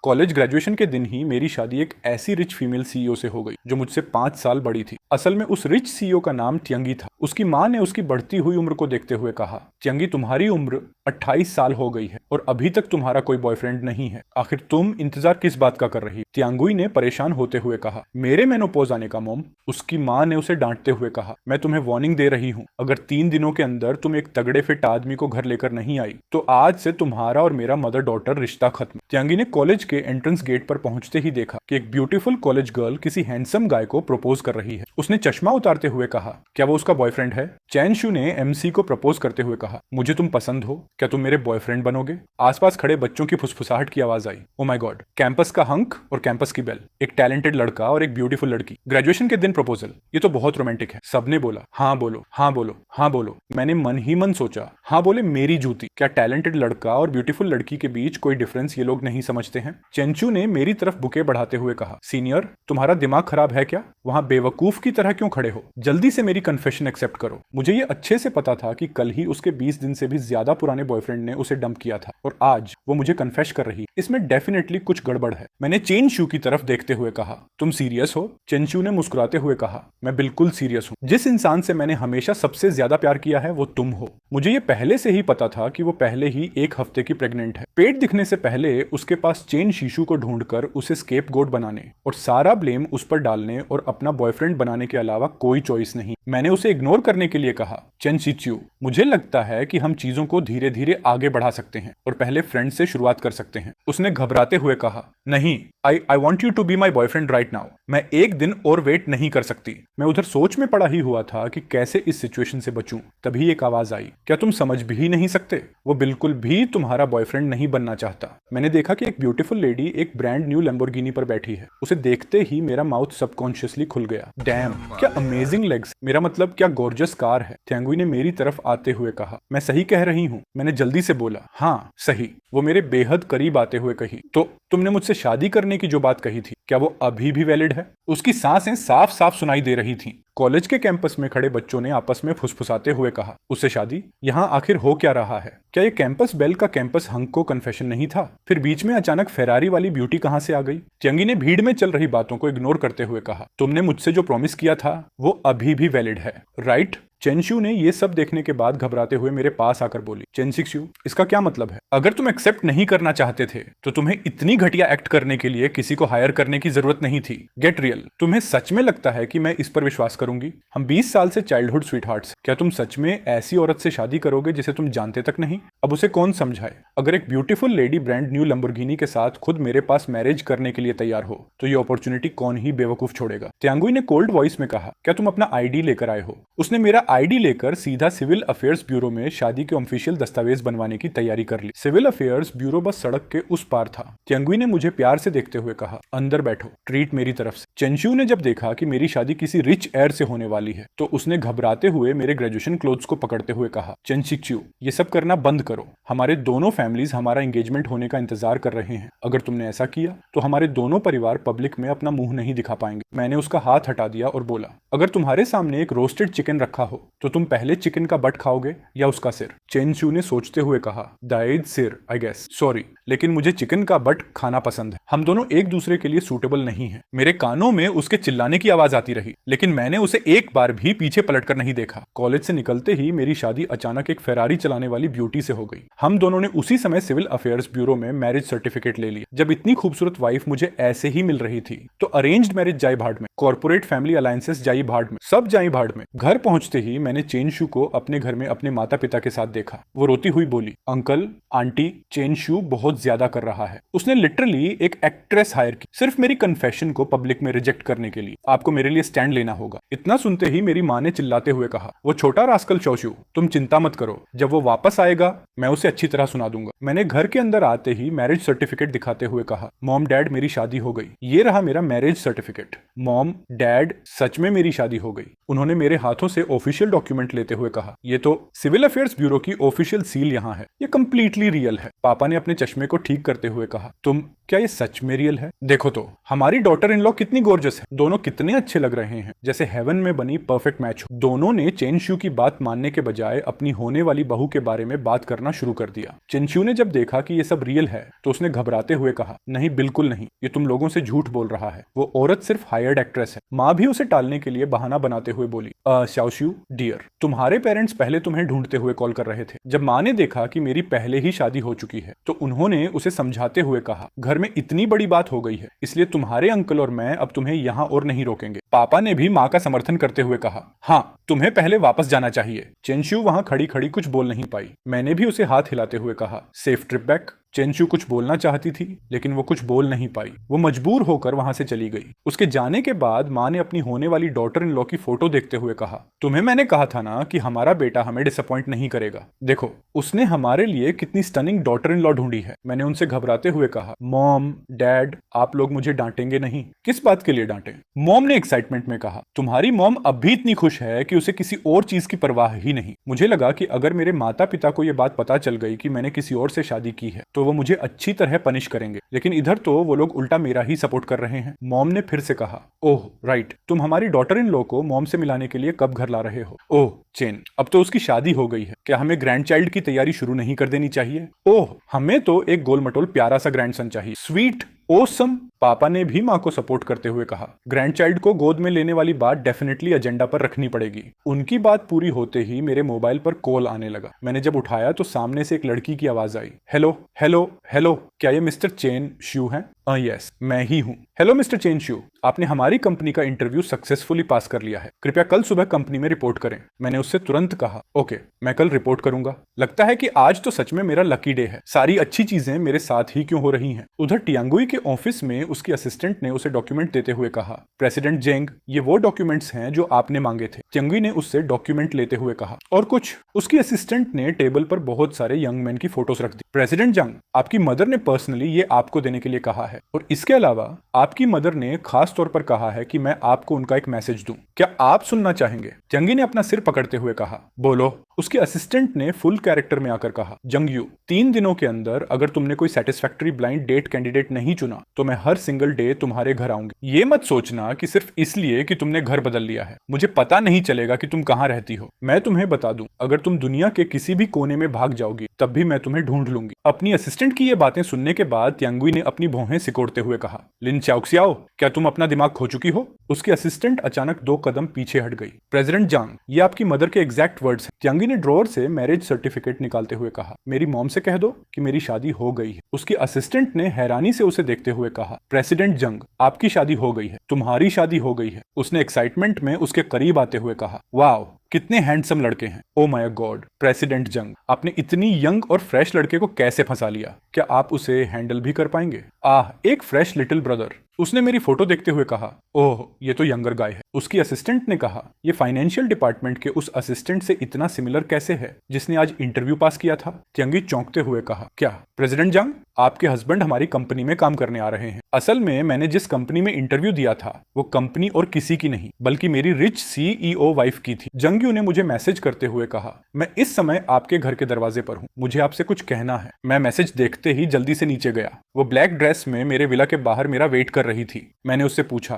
College graduation के दिन ही मेरी शादी एक ऐसी रिच फीमेल सीईओ से हो गई जो मुझसे 5 साल बड़ी थी। असल में उस रिच सीईओ का नाम ट्यंगी था। उसकी माँ ने उसकी बढ़ती हुई उम्र को देखते हुए कहा, ट्यंगी तुम्हारी उम्र 28 साल हो गई है और अभी तक तुम्हारा कोई बॉयफ्रेंड नहीं है। आखिर तुम इंतजार किस बात का कर रही? ट्यांगुई ने परेशान होते हुए कहा, मेरे मेनोपॉज आने का मॉम। उसकी माँ ने उसे डांटते हुए कहा, मैं तुम्हें वार्निंग दे रही हूँ, अगर 3 दिनों के अंदर तुम एक तगड़े फिट आदमी को घर लेकर नहीं आई तो आज से तुम्हारा और मेरा मदर डॉटर रिश्ता खत्म। ट्यांगी ने कॉलेज के एंट्रेंस गेट पर पहुंचते ही देखा कि एक ब्यूटीफुल कॉलेज गर्ल किसी हैंडसम गाय को प्रपोज कर रही है। उसने चश्मा उतारते हुए कहा, क्या वो उसका बॉयफ्रेंड है? चैन शू ने एमसी को प्रपोज करते हुए कहा, मुझे तुम पसंद हो, क्या तुम मेरे बॉयफ्रेंड बनोगे? आसपास खड़े बच्चों की फुसफुसाहट की आवाज आई। ओ माय गॉड, कैंपस का हंक और कैंपस की बेल, एक टैलेंटेड लड़का और एक ब्यूटीफुल लड़की, ग्रेजुएशन के दिन प्रपोजल, ये तो बहुत रोमांटिक है। सबने बोला, हाँ बोलो, हाँ बोलो, हाँ बोलो। मैंने मन ही मन सोचा, हाँ बोले मेरी जूती, क्या टैलेंटेड लड़का और ब्यूटीफुल लड़की के बीच कोई डिफरेंस ये लोग नहीं समझते हैं? चेंचू ने मेरी तरफ बुके बढ़ाते हुए कहा, सीनियर तुम्हारा दिमाग खराब है क्या? वहां बेवकूफ की तरह क्यों खड़े हो? जल्दी से मेरी कन्फेशन एक्सेप्ट करो। मुझे ये अच्छे से पता था कि कल ही उसके 20 दिन से भी ज्यादा पुराने बॉयफ्रेंड ने उसे डंप किया था और आज वो मुझे कन्फेश कर रही। इसमें डेफिनेटली कुछ गड़बड़ है। मैंने चेन शू की तरफ देखते हुए कहा, तुम सीरियस हो? चेंचू ने मुस्कुराते हुए कहा, मैं बिल्कुल सीरियस हूँ। जिस इंसान से मैंने हमेशा सबसे ज्यादा प्यार किया है वो तुम हो। मुझे ये पहले से ही पता था कि वो पहले ही 1 हफ्ते की प्रेग्नेंट है। पेट दिखने से पहले उसके पास चेन शीशु को ढूंढकर उसे स्केप गोट बनाने और सारा ब्लेम उस पर डालने और अपना बॉयफ्रेंड बनाने के अलावा कोई चॉइस नहीं। मैंने उसे इग्नोर करने के लिए कहा, चेन शिच्यू मुझे लगता है कि हम चीजों को धीरे धीरे आगे बढ़ा सकते हैं और पहले फ्रेंड से शुरुआत कर सकते हैं। उसने घबराते हुए कहा, नहीं, I want you to be my boyfriend right now. मैं एक दिन और वेट नहीं कर सकती। मैं उधर सोच में पड़ा ही हुआ था कि कैसे इस सिचुएशन से बचूं। तभी एक आवाज आई, क्या तुम समझ भी नहीं सकते? वो बिल्कुल भी तुम्हारा बॉयफ्रेंड नहीं बनना चाहता। मैंने देखा कि एक ब्यूटीफुल लेडी एक ब्रांड न्यू लैम्बोर्गिनी पर बैठी है। उसे देखते ही मेरा माउथ सबकॉन्शियसली खुल गया। डैम, क्या अमेजिंग लेग्स, मेरा मतलब क्या गॉर्जियस कार है। ट्यांगुई ने मेरी तरफ आते हुए कहा, मैं सही कह रही हूँ? मैंने जल्दी से बोला, हाँ सही। वो मेरे बेहद करीब आते हुए कही, तो तुमने मुझसे शादी करने की जो बात कही थी, क्या वो अभी भी वैलिड है? उसकी सांसें साफ साफ सुनाई दे रही थीं। कॉलेज के कैंपस में खड़े बच्चों ने आपस में फुसफुसाते हुए कहा, उससे शादी? यहाँ आखिर हो क्या रहा है? क्या ये कैंपस बेल का कैंपस हंक को कन्फेशन नहीं था? फिर बीच में अचानक फेरारी वाली ब्यूटी कहाँ से आ गई? ट्यंगी ने भीड़ में चल रही बातों को इग्नोर करते हुए कहा, तुमने मुझसे जो प्रॉमिस किया था वो अभी भी वैलिड है, राइट? चेनशू ने ये सब देखने के बाद घबराते हुए मेरे पास आकर बोली, चेनशिक्शू इसका क्या मतलब है? अगर तुम एक्सेप्ट नहीं करना चाहते थे तो तुम्हें इतनी घटिया एक्ट करने के लिए किसी को हायर करने की जरूरत नहीं थी। Get real. तुम्हें सच में लगता है कि मैं इस पर विश्वास करूंगी? हम 20 साल से चाइल्डहुड स्वीटहार्ट्स। क्या तुम सच में ऐसी औरत से शादी करोगे जिसे तुम जानते तक नहीं? अब उसे कौन समझाए? अगर एक beautiful lady brand new Lamborghini के साथ खुद मेरे पास मैरिज करने के लिए तैयार हो तो ये अपॉर्चुनिटी कौन ही बेवकूफ छोड़ेगा? ट्यांगुई ने कोल्ड वॉइस में कहा, क्या तुम अपना आईडी लेकर आए हो? उसने मेरा आईडी लेकर सीधा सिविल अफेयर्स ब्यूरो में शादी के ऑफिशियल दस्तावेज बनवाने की तैयारी कर ली। सिविल अफेयर्स ब्यूरो बस सड़क के उस पार था। ट्यांगुई ने मुझे प्यार से देखते हुए कहा, अंदर बैठो, ट्रीट मेरी तरफ से। चेनशू ने जब देखा कि मेरी शादी किसी रिच एयर से होने वाली है तो उसने घबराते हुए मेरे ग्रेजुएशन क्लोथ्स को पकड़ते हुए कहा, चेनशिक्यू ये सब करना बंद करो। हमारे दोनों फैमिलीज हमारा एंगेजमेंट होने का इंतजार कर रहे हैं। अगर तुमने ऐसा किया तो हमारे दोनों परिवार पब्लिक में अपना मुंह नहीं दिखा पाएंगे। मैंने उसका हाथ हटा दिया और बोला, अगर तुम्हारे सामने एक रोस्टेड चिकन रखा हो तो तुम पहले चिकन का बट खाओगे या उसका सिर? चेनशू ने सोचते हुए कहा, दाएद सिर आई गेस, सॉरी लेकिन मुझे चिकन का बट खाना पसंद है। हम दोनों एक दूसरे के लिए सूटेबल नहीं हैं। मेरे कानों में उसके चिल्लाने की आवाज आती रही लेकिन मैंने उसे एक बार भी पीछे पलटकर नहीं देखा। कॉलेज से निकलते ही मेरी शादी अचानक एक फेरारी चलाने वाली ब्यूटी से हो गई। हम दोनों ने उसी समय सिविल अफेयर्स ब्यूरो में मैरिज सर्टिफिकेट ले लिया। जब इतनी खूबसूरत वाइफ मुझे ऐसे ही मिल रही थी तो अरेंज्ड मैरिज जाई भाड़ में, कॉर्पोरेट फैमिली अलायंसेस जाई भाड़ में, सब जाई भाड़ में। घर पहुंचते ही मैंने चेनशू को अपने घर में अपने माता पिता के साथ देखा। वो रोती हुई बोली, अंकल आंटी, चेनशू बहुत ज्यादा कर रहा है। उसने लिटरली एक एक्ट्रेस हायर की सिर्फ मेरी कन्फेशन को पब्लिक में रिजेक्ट करने के लिए। आपको मेरे लिए स्टैंड लेना होगा। इतना सुनते ही मेरी माँ ने चिल्लाते हुए कहा, वो छोटा रास्कल चौशू, तुम चिंता मत करो, जब वो वापस आएगा मैं उसे अच्छी तरह सुना दूंगा। मैंने घर के अंदर आते ही मैरिज सर्टिफिकेट दिखाते हुए कहा, मॉम डैड मेरी शादी हो गई। ये रहा मेरा मैरिज सर्टिफिकेट। मॉम डैड सच में मेरी शादी हो गई। उन्होंने मेरे हाथों से ऑफिशियल ऑफिशियल डॉक्यूमेंट लेते हुए कहा, ये तो सिविल अफेयर्स ब्यूरो की ऑफिशियल सील यहाँ है, ये कंप्लीटली रियल है। पापा ने अपने चश्मे को ठीक करते हुए कहा, तुम क्या ये सच में रियल है? देखो तो हमारी डॉटर इन लॉ कितनी गॉर्जियस है, दोनों कितने अच्छे लग रहे हैं, जैसे हेवन में बनी परफेक्ट मैच हो। दोनों ने चेनशू की बात मानने के बजाय अपनी होने वाली बहू के बारे में बात करना शुरू कर दिया। चेनशू ने जब देखा कि ये सब रियल है तो उसने घबराते हुए कहा, नहीं बिल्कुल नहीं, ये तुम लोगों से झूठ बोल रहा है, वो औरत सिर्फ हायर्ड एक्ट्रेस है। माँ भी उसे टालने के लिए बहाना बनाते हुए बोली, शाओशू डियर, तुम्हारे पेरेंट्स पहले तुम्हें ढूंढते हुए कॉल कर रहे थे। जब माँ ने देखा कि मेरी पहले ही शादी हो चुकी है तो उन्होंने उसे समझाते हुए कहा, घर में इतनी बड़ी बात हो गई है, इसलिए तुम्हारे अंकल और मैं अब तुम्हें यहाँ और नहीं रोकेंगे। पापा ने भी माँ का समर्थन करते हुए कहा, हाँ तुम्हें पहले वापस जाना चाहिए। चेनशू वहां खड़ी खड़ी कुछ बोल नहीं पाई। मैंने भी उसे हाथ हिलाते हुए कहा, सेफ ट्रिप बैक। चेनशू कुछ बोलना चाहती थी लेकिन वो कुछ बोल नहीं पाई। वो मजबूर होकर वहां से चली गई। उसके जाने के बाद माँ ने अपनी होने वाली डॉटर इन लॉ की फोटो देखते हुए कहा, तुम्हें मैंने कहा था ना कि हमारा बेटा हमें डिसअपॉइंट नहीं करेगा। देखो उसने हमारे लिए कितनी स्टनिंग डॉटर इन लॉ ढूंढी है। मैंने उनसे घबराते हुए कहा, मॉम डैड आप लोग मुझे डांटेंगे नहीं? किस बात के लिए डांटे? मॉम ने एक्साइटमेंट में कहा, तुम्हारी मॉम अब भी इतनी खुश है कि उसे किसी और चीज की परवाह ही नहीं। मुझे लगा कि अगर मेरे माता पिता को यह बात पता चल गई कि मैंने किसी और से शादी की है तो वो मुझे अच्छी तरह पनिश करेंगे, लेकिन इधर तो वो लोग उल्टा मेरा ही सपोर्ट कर रहे हैं। मॉम ने फिर से कहा, ओह राइट, तुम हमारी डॉटर इन लॉ को मॉम से मिलाने के लिए कब घर ला रहे हो? ओह चेन, अब तो उसकी शादी हो गई है, क्या हमें ग्रैंड चाइल्ड की तैयारी शुरू नहीं कर देनी चाहिए? ओह हमें तो एक गोल मटोल प्यारा सा ग्रैंडसन चाहिए, स्वीट ओसम। पापा ने भी माँ को सपोर्ट करते हुए कहा, ग्रैंड चाइल्ड को गोद में लेने वाली बात डेफिनेटली एजेंडा पर रखनी पड़ेगी। उनकी बात पूरी होते ही मेरे मोबाइल पर कॉल आने लगा। मैंने जब उठाया तो सामने से एक लड़की की आवाज आई, हेलो हेलो हेलो, क्या ये मिस्टर चेन शू हैं? यस मैं ही हूँ। हेलो मिस्टर चेन शू, आपने हमारी कंपनी का इंटरव्यू सक्सेसफुली पास कर लिया है, कृपया कल सुबह कंपनी में रिपोर्ट करें। मैंने उससे तुरंत कहा, ओके मैं कल रिपोर्ट करूंगा। लगता है कि आज तो सच में मेरा लकी डे है, सारी अच्छी चीजें मेरे साथ ही क्यों हो रही हैं। उधर टियांगुई के ऑफिस में उसकी असिस्टेंट ने उसे डॉक्यूमेंट देते हुए कहा, प्रेसिडेंट जेंग ये वो डॉक्यूमेंट्स हैं जो आपने मांगे थे। टियांगुई ने उससे डॉक्यूमेंट लेते हुए कहा, और कुछ? उसकी असिस्टेंट ने टेबल पर बहुत सारे यंग मैन की फोटोज रख दी। प्रेसिडेंट जंग, आपकी मदर ने पर्सनली ये आपको देने के लिए कहा है, और इसके अलावा आपकी मदर ने खास तौर पर कहा है कि मैं आपको उनका एक मैसेज दूं, क्या आप सुनना चाहेंगे? जंगी ने अपना सिर पकड़ते हुए कहा, बोलो। उसके असिस्टेंट ने फुल कैरेक्टर में आकर कहा, जंगयू 3 दिनों के अंदर अगर तुमने कोई सेटिस्फैक्टरी ब्लाइंड डेट कैंडिडेट नहीं चुना तो मैं हर सिंगल डे तुम्हारे घर आऊंगी। ये मत सोचना कि सिर्फ इसलिए कि तुमने घर बदल लिया है मुझे पता नहीं चलेगा कि तुम कहाँ रहती हो। मैं तुम्हें बता दूं, अगर तुम दुनिया के किसी भी कोने में भाग जाओगी तब भी मैं तुम्हें ढूंढ लूंगी। अपनी असिस्टेंट की ये बातें सुनने के बाद त्यांगुई ने अपनी भौहें सिकोड़ते हुए कहा, लिन चाओक्सियाओ, क्या तुम अपना दिमाग खो चुकी हो? उसकी असिस्टेंट अचानक 2 कदम पीछे हट गई। प्रेसिडेंट जांग, ये आपकी मदर के एग्जैक्ट वर्ड्स हैं। त्यांगी ने ड्रॉअर से मैरिज सर्टिफिकेट निकालते हुए कहा, मेरी मॉम से कह दो कि मेरी शादी हो गई है। उसकी असिस्टेंट ने हैरानी से उसे देखते हुए कहा, प्रेसिडेंट जंग आपकी शादी हो गई है, तुम्हारी शादी हो गई है। उसने एक्साइटमेंट में उसके करीब आते हुए कहा, वाओ कितने हैंडसम लड़के हैं। ओ माय गॉड प्रेसिडेंट जंग, आपने इतनी यंग और फ्रेश लड़के को कैसे फंसा लिया? क्या आप उसे हैंडल भी कर पाएंगे? एक फ्रेश लिटिल ब्रदर। उसने मेरी फोटो देखते हुए कहा, ओह ये तो यंगर गाय है। उसकी असिस्टेंट ने कहा, ये फाइनेंशियल डिपार्टमेंट के उस असिस्टेंट से इतना सिमिलर कैसे है जिसने आज इंटरव्यू पास किया था? त्यांगी चौंकते हुए कहा, क्या प्रेसिडेंट जंग, आपके हस्बैंड हमारी कंपनी में काम करने आ रहे हैं। असल में मैंने जिस कंपनी में इंटरव्यू दिया था वो कंपनी और किसी की नहीं बल्कि मेरी रिच सीईओ वाइफ की थी। जंगयू ने मुझे मैसेज करते हुए कहा, मैं इस समय आपके घर के दरवाजे पर हूँ, मुझे आपसे कुछ कहना है। मैं मैसेज देखते ही जल्दी से नीचे गया। वो ब्लैक ड्रेस में मेरे विला के बाहर मेरा वेट कर रही थी। मैंने उससे पूछा,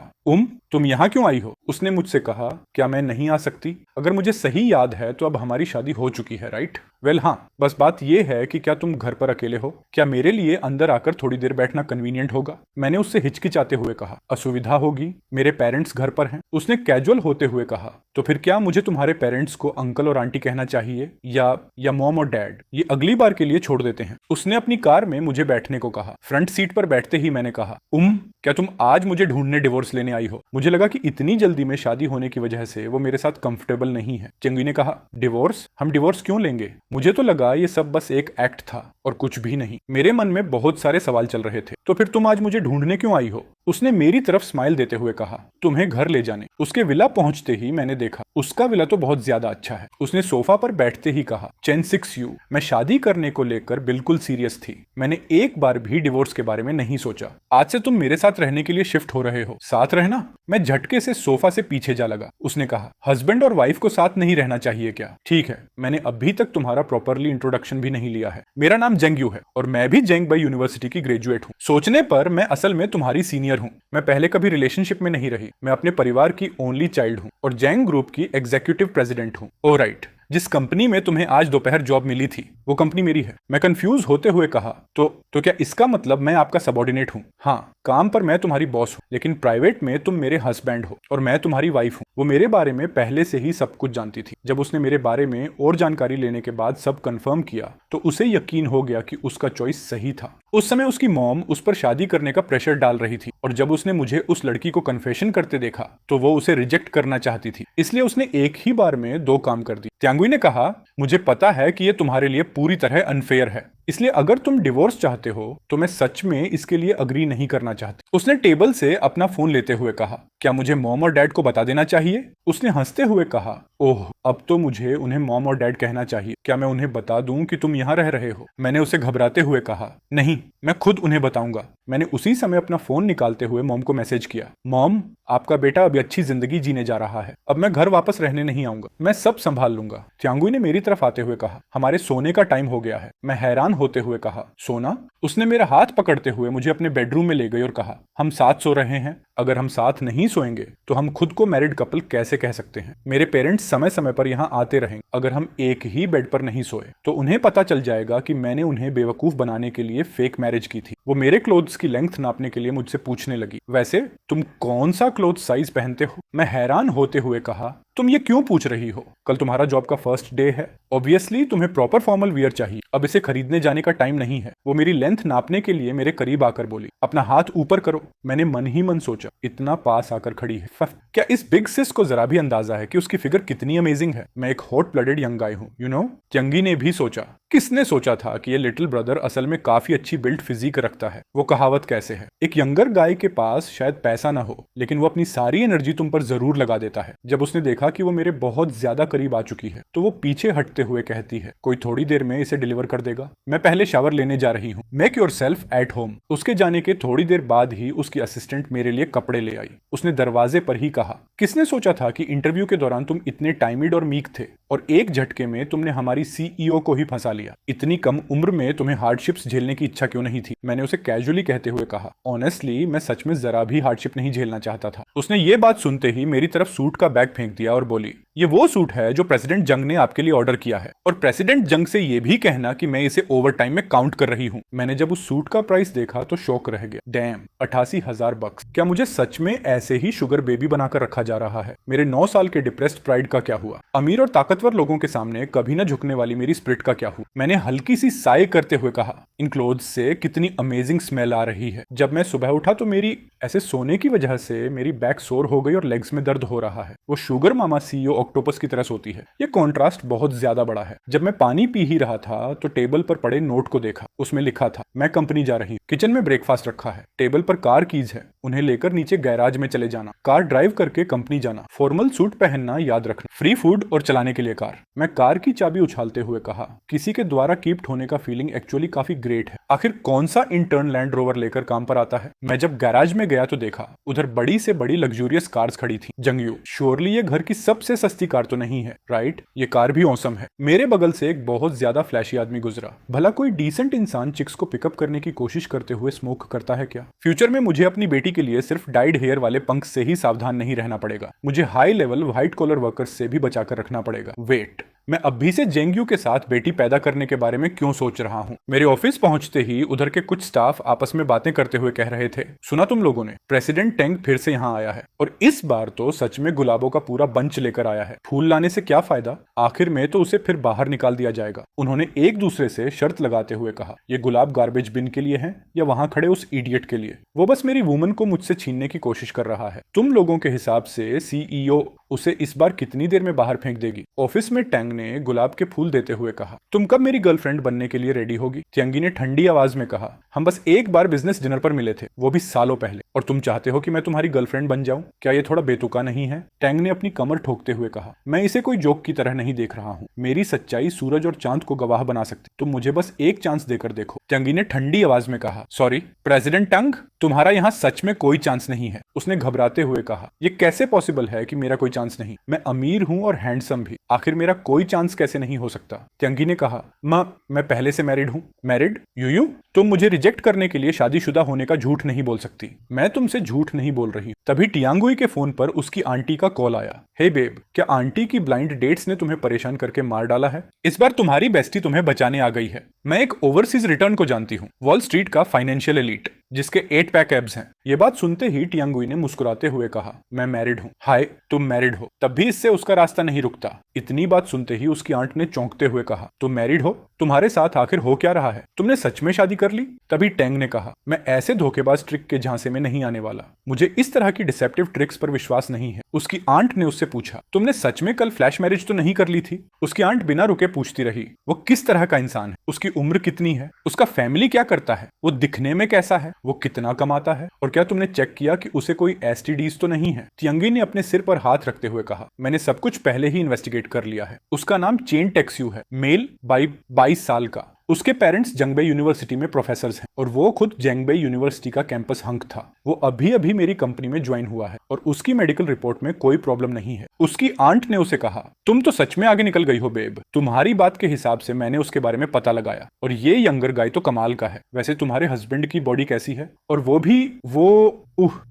तुम यहाँ क्यों आई हो? उसने मुझसे कहा, क्या मैं नहीं आ सकती? अगर मुझे सही याद है तो अब हमारी शादी हो चुकी है, राइट? वेल हाँ, बस बात यह है कि क्या तुम घर पर अकेले हो? क्या मेरे लिए अंदर आकर थोड़ी देर बैठना कन्वीनियंट होगा? मैंने उससे हिचकिचाते हुए कहा, असुविधा होगी, मेरे पेरेंट्स घर पर हैं। उसने कैजुअल होते हुए कहा, तो फिर क्या मुझे तुम्हारे पेरेंट्स को अंकल और आंटी कहना चाहिए या मॉम और डैड? ये अगली बार के लिए छोड़ देते हैं। उसने अपनी कार में मुझे बैठने को कहा। फ्रंट सीट पर बैठते ही मैंने कहा, क्या तुम आज मुझे ढूंढने डिवोर्स लेने आई हो? मुझे लगा कि इतनी जल्दी में शादी होने की वजह से वो मेरे साथ कंफर्टेबल नहीं है। चंगी ने कहा, डिवोर्स? हम डिवोर्स क्यों लेंगे? मुझे तो लगा ये सब बस एक एक्ट था और कुछ भी नहीं। मेरे मन में बहुत सारे सवाल चल रहे थे। तो फिर तुम आज मुझे ढूंढने क्यों आई हो? उसने मेरी तरफ स्माइल देते हुए कहा, तुम्हें घर ले जाने। उसके विला पहुंचते ही मैंने देखा उसका विला तो बहुत ज्यादा अच्छा है। उसने सोफा पर बैठते ही कहा, चेन 6U। मैं शादी करने को लेकर बिल्कुल सीरियस थी। मैंने एक बार भी डिवोर्स के बारे में नहीं सोचा। आज से तुम मेरे साथ रहने के लिए शिफ्ट हो रहे हो, साथ रहना? मैं झटके से सोफा से पीछे जा लगा। उसने कहा, हस्बैंड और वाइफ को साथ नहीं रहना चाहिए क्या? ठीक है, मैंने अभी तक तुम्हारा प्रॉपरली इंट्रोडक्शन भी नहीं लिया है। मेरा नाम जेंगयू है और मैं भी जेंगबाई यूनिवर्सिटी की ग्रेजुएट हूँ। सोचने पर मैं असल में तुम्हारी सीनियर हूँ। मैं पहले कभी रिलेशनशिप में नहीं रही। मैं अपने परिवार की ओनली चाइल्ड हूँ और जेंग ग्रुप की एग्जीक्यूटिव प्रेसिडेंट हूँ। ओराइट, जिस कंपनी में तुम्हें आज दोपहर जॉब मिली थी वो कंपनी मेरी है। मैं कंफ्यूज होते हुए कहा, तो क्या इसका मतलब मैं आपका सबॉर्डिनेट हूँ? हाँ, काम पर मैं तुम्हारी बॉस हूँ, लेकिन प्राइवेट में तुम मेरे हस्बैंड हो और मैं तुम्हारी वाइफ हूँ। वो मेरे बारे में पहले से ही सब कुछ जानती थी। जब उसने मेरे बारे में और जानकारी लेने के बाद सब कंफर्म किया तो उसे यकीन हो गया कि उसका चॉइस सही था। उस समय उसकी मॉम उस पर शादी करने का प्रेशर डाल रही थी और जब उसने मुझे उस लड़की को कन्फेशन करते देखा तो वो उसे रिजेक्ट करना चाहती थी। इसलिए उसने एक ही बार में 2 काम कर दी। त्यांगुई ने कहा, मुझे पता है कि ये तुम्हारे लिए पूरी तरह अनफेयर है, इसलिए अगर तुम डिवोर्स चाहते हो तो मैं सच में इसके लिए अग्री नहीं करना चाहती। उसने टेबल से अपना फोन लेते हुए कहा, क्या मुझे मॉम और डैड को बता देना चाहिए? उसने हंसते हुए कहा, ओह, अब तो मुझे उन्हें मॉम और डैड कहना चाहिए। क्या मैं उन्हें बता दूं कि तुम यहाँ रह रहे हो? मैंने उसे घबराते हुए कहा, नहीं, मैं खुद उन्हें बताऊंगा। मैंने उसी समय अपना फोन निकालते हुए मॉम को मैसेज किया, मॉम, आपका बेटा अभी अच्छी जिंदगी जीने जा रहा है। अब मैं घर वापस रहने नहीं आऊंगा, मैं सब संभाल लूंगा। त्यांगुई ने मेरी तरफ आते हुए कहा, हमारे सोने का टाइम हो गया है। मैं हैरान होते हुए कहा, सोना? उसने मेरा हाथ पकड़ते हुए मुझे अपने बेडरूम में ले गई और कहा, हम साथ सो रहे हैं। अगर हम साथ नहीं सोएंगे तो हम खुद को मैरिड कपल कैसे कह सकते हैं? मेरे पेरेंट्स समय समय पर यहाँ आते रहेंगे। अगर हम एक ही बेड पर नहीं सोए तो उन्हें पता चल जाएगा कि मैंने उन्हें बेवकूफ बनाने के लिए फेक मैरिज की थी। वो मेरे क्लोथ्स की लेंथ नापने के लिए मुझसे पूछने लगी, वैसे तुम कौन सा क्लोथ साइज पहनते हो? मैं हैरान होते हुए कहा, तुम ये क्यों पूछ रही हो? कल तुम्हारा जॉब का फर्स्ट डे है, ऑब्वियसली तुम्हें प्रॉपर फॉर्मल वियर चाहिए। अब इसे खरीदने जाने का टाइम नहीं है। वो मेरी लेंथ नापने के लिए मेरे करीब आकर बोली, अपना हाथ ऊपर करो। मैंने मन ही मन सोचा, इतना पास आकर खड़ी है, क्या इस बिग सिस को जरा भी अंदाजा है कि उसकी फिगर कितनी अमेजिंग है? मैं एक हॉट ब्लडेड यंग गाय हूँ, यू नो। चंगी ने भी सोचा, किसने सोचा था कि ये लिटिल ब्रदर असल में काफी अच्छी बिल्ड फिजिक रखता है? वो कहावत कैसे है, एक यंगर गाय के पास शायद पैसा ना हो लेकिन वो अपनी सारी एनर्जी तुम पर जरूर लगा देता है। जब उसने देखा कि वो मेरे बहुत ज्यादा करीब आ चुकी है तो वो पीछे हटते हुए कहती है, कोई थोड़ी देर में इसे डिलीवर कर देगा, मैं पहले शावर लेने जा रही हूँ, make your self at home. उसके जाने के थोड़ी देर बाद ही उसकी असिस्टेंट मेरे लिए कपड़े ले आई। उसने दरवाजे पर ही कहा, किसने सोचा था कि इंटरव्यू के दौरान तुम इतने टाइमिड और मीक थे और एक झटके में तुमने हमारी सीईओ को ही फंसा लिया। इतनी कम उम्र में तुम्हें हार्डशिप्स झेलने की इच्छा क्यों नहीं थी? मैंने उसे कैजुअली कहते हुए कहा, ऑनेस्टली मैं सच में जरा भी हार्डशिप नहीं झेलना चाहता था। उसने ये बात सुनते ही मेरी तरफ सूट का बैग फेंक दिया और बोली, ये वो सूट है जो प्रेसिडेंट जंग ने आपके लिए ऑर्डर किया है और प्रेसिडेंट जंग से ये भी कहना कि मैं इसे ओवर टाइम में काउंट कर रही हूँ। मैंने जब उस सूट का प्राइस देखा तो शॉक रह गया। डैम, 88,000 बक्स। क्या मुझे सच में ऐसे ही शुगर बेबी बनाकर रखा जा रहा है? मेरे 9 साल के डिप्रेस्ड प्राइड का क्या हुआ? अमीर और ताकतवर लोगों के सामने कभी न झुकने वाली मेरी स्प्रिट का क्या हुआ? मैंने हल्की सी साय करते हुए कहा, इन क्लोथ्स से कितनी अमेजिंग स्मेल आ रही है। जब मैं सुबह उठा तो मेरी ऐसे सोने की वजह से मेरी बैक सोर हो गई और लेग्स में दर्द हो रहा है। वो शुगर मामा सीईओ ऑक्टोपस की तरह सोती है। ये कॉन्ट्रास्ट बहुत ज्यादा बड़ा है। जब मैं पानी पी ही रहा था तो टेबल पर पड़े नोट को देखा। उसमें लिखा था, मैं कंपनी जा रही हूँ। किचन में ब्रेकफास्ट रखा है, टेबल पर कार कीज है, उन्हें लेकर नीचे गैराज में चले जाना, कार ड्राइव करके कंपनी जाना, फॉर्मल सूट पहनना याद रखना, फ्री फूड और चलाने के लिए कार। मैं कार की चाबी उछालते हुए कहा, किसी के द्वारा कीप्ड होने का फीलिंग एक्चुअली काफी ग्रेट है। आखिर कौन सा इंटर्न लैंड रोवर लेकर काम पर आता है? मैं जब गैराज में गया तो देखा उधर बड़ी से बड़ी लग्जूरियस कार्स खड़ी थी। जंगयू, श्योरली ये घर की सबसे सस्ती कार तो नहीं है, राइट? ये कार भी औसम है। मेरे बगल से एक बहुत ज्यादा फ्लैशी आदमी गुजरा। भला कोई डिसेंट इंसान चिक्स को पिकअप करने की कोशिश करते हुए स्मोक करता है क्या? फ्यूचर में मुझे अपनी बेटी के लिए सिर्फ डाइड हेयर वाले पंख से ही सावधान नहीं रहना पड़ेगा, मुझे high level white collar workers से भी बचाकर रखना पड़ेगा। वेट, मैं अभी से जेंगयू के साथ बेटी पैदा करने के बारे में क्यों सोच रहा हूँ? मेरे ऑफिस पहुंचते ही उधर के कुछ स्टाफ आपस में बातें करते हुए कह रहे थे, सुना तुम लोगों ने, प्रेसिडेंट टेंग फिर से यहाँ आया है और इस बार तो सच में गुलाबों का पूरा बंच लेकर आया है। फूल लाने से क्या फायदा, आखिर में तो उसे फिर बाहर निकाल दिया जाएगा। उन्होंने एक दूसरे से शर्त लगाते हुए कहा, ये गुलाब गार्बेज बिन के लिए हैं या वहां खड़े उस इडियट के लिए? वो बस मेरी वुमन को मुझसे छीनने की कोशिश कर रहा है। तुम लोगों के हिसाब से सीईओ उसे इस बार कितनी देर में बाहर फेंक देगी? ऑफिस में टैंग ने गुलाब के फूल देते हुए कहा, तुम कब मेरी गर्लफ्रेंड बनने के लिए रेडी होगी? तियांगी ने ठंडी आवाज में कहा, हम बस एक बार बिजनेस डिनर पर मिले थे, वो भी सालों पहले, और तुम चाहते हो कि मैं तुम्हारी गर्लफ्रेंड बन जाऊं? क्या ये थोड़ा बेतुका नहीं है? टैंग ने अपनी कमर ठोकते हुए कहा, मैं इसे कोई जोक की तरह नहीं देख रहा हूँ। मेरी सच्चाई सूरज और चांद को गवाह बना सकती, तुम मुझे बस एक चांस देकर देखो। तियांगी ने ठंडी आवाज में कहा, सॉरी प्रेसिडेंट टंग, तुम्हारा यहाँ सच में कोई चांस नहीं है। उसने घबराते हुए कहा, ये कैसे पॉसिबल है कि मेरा कोई चांस नहीं? मैं अमीर हूँ और हैंडसम भी, आखिर मेरा कोई चांस कैसे नहीं हो सकता? तियांगी ने कहा, मैं पहले से मैरिड हूँ। मैरिड? यूयू, तुम मुझे रिजेक्ट करने के लिए शादीशुदा होने का झूठ नहीं बोल सकती। मैं तुमसे झूठ नहीं बोल रही। तभी टियांगुई के फोन पर उसकी आंटी का कॉल आया। हे बेब, क्या आंटी की ब्लाइंड डेट्स ने तुम्हें परेशान करके मार डाला है? इस बार तुम्हारी बेस्टी तुम्हें बचाने आ गई है। मैं एक ओवरसीज रिटर्न को जानती हूँ, वॉल स्ट्रीट का फाइनेंशियल एलीट, जिसके 8 पैक एब्स हैं। ये बात सुनते ही टियांगुई ने मुस्कुराते हुए कहा, मैं मैरिड हूँ। हाय, तुम मैरिड हो? तब भी इससे उसका रास्ता नहीं रुकता। इतनी बात सुनते ही उसकी आंट ने चौंकते हुए कहा, तुम मैरिड हो? तुम्हारे साथ आखिर हो क्या रहा है? तुमने सच में शादी कर ली? तभी टैंग ने कहा, मैं ऐसे धोखेबाज ट्रिक के झांसे में नहीं आने वाला। मुझे इस तरह की डिसेप्टिव ट्रिक्स पर विश्वास नहीं है। उसकी आंट ने उससे पूछा, तुमने सच में कल फ्लैश मैरिज तो नहीं कर ली थी? उसकी आंट बिना रुके पूछती रही, वो किस तरह का इंसान है? उसकी उम्र कितनी है? उसका फैमिली क्या करता है? वो दिखने में कैसा है? वो कितना कमाता है? और क्या तुमने चेक किया कि उसे कोई एसटीडीज तो नहीं है? तियांगी ने अपने सिर पर हाथ रखते हुए कहा, मैंने सब कुछ पहले ही इन्वेस्टिगेट कर लिया है। उसका नाम चेन टेक्स्यू है, मेल, 22 साल का। उसके पेरेंट्स जंगबे यूनिवर्सिटी में प्रोफेसर्स हैं और वो खुद जंगबे यूनिवर्सिटी का कैंपस हंक था। वो अभी अभी मेरी कंपनी में ज्वाइन हुआ है और उसकी मेडिकल रिपोर्ट में कोई प्रॉब्लम नहीं है। उसकी आंट ने उसे कहा, तुम तो सच में आगे निकल गई हो बेब। तुम्हारी बात के हिसाब से मैंने उसके बारे में पता लगाया और ये यंगर गाय तो कमाल का है। वैसे तुम्हारे हस्बैंड की बॉडी कैसी है? और वो भी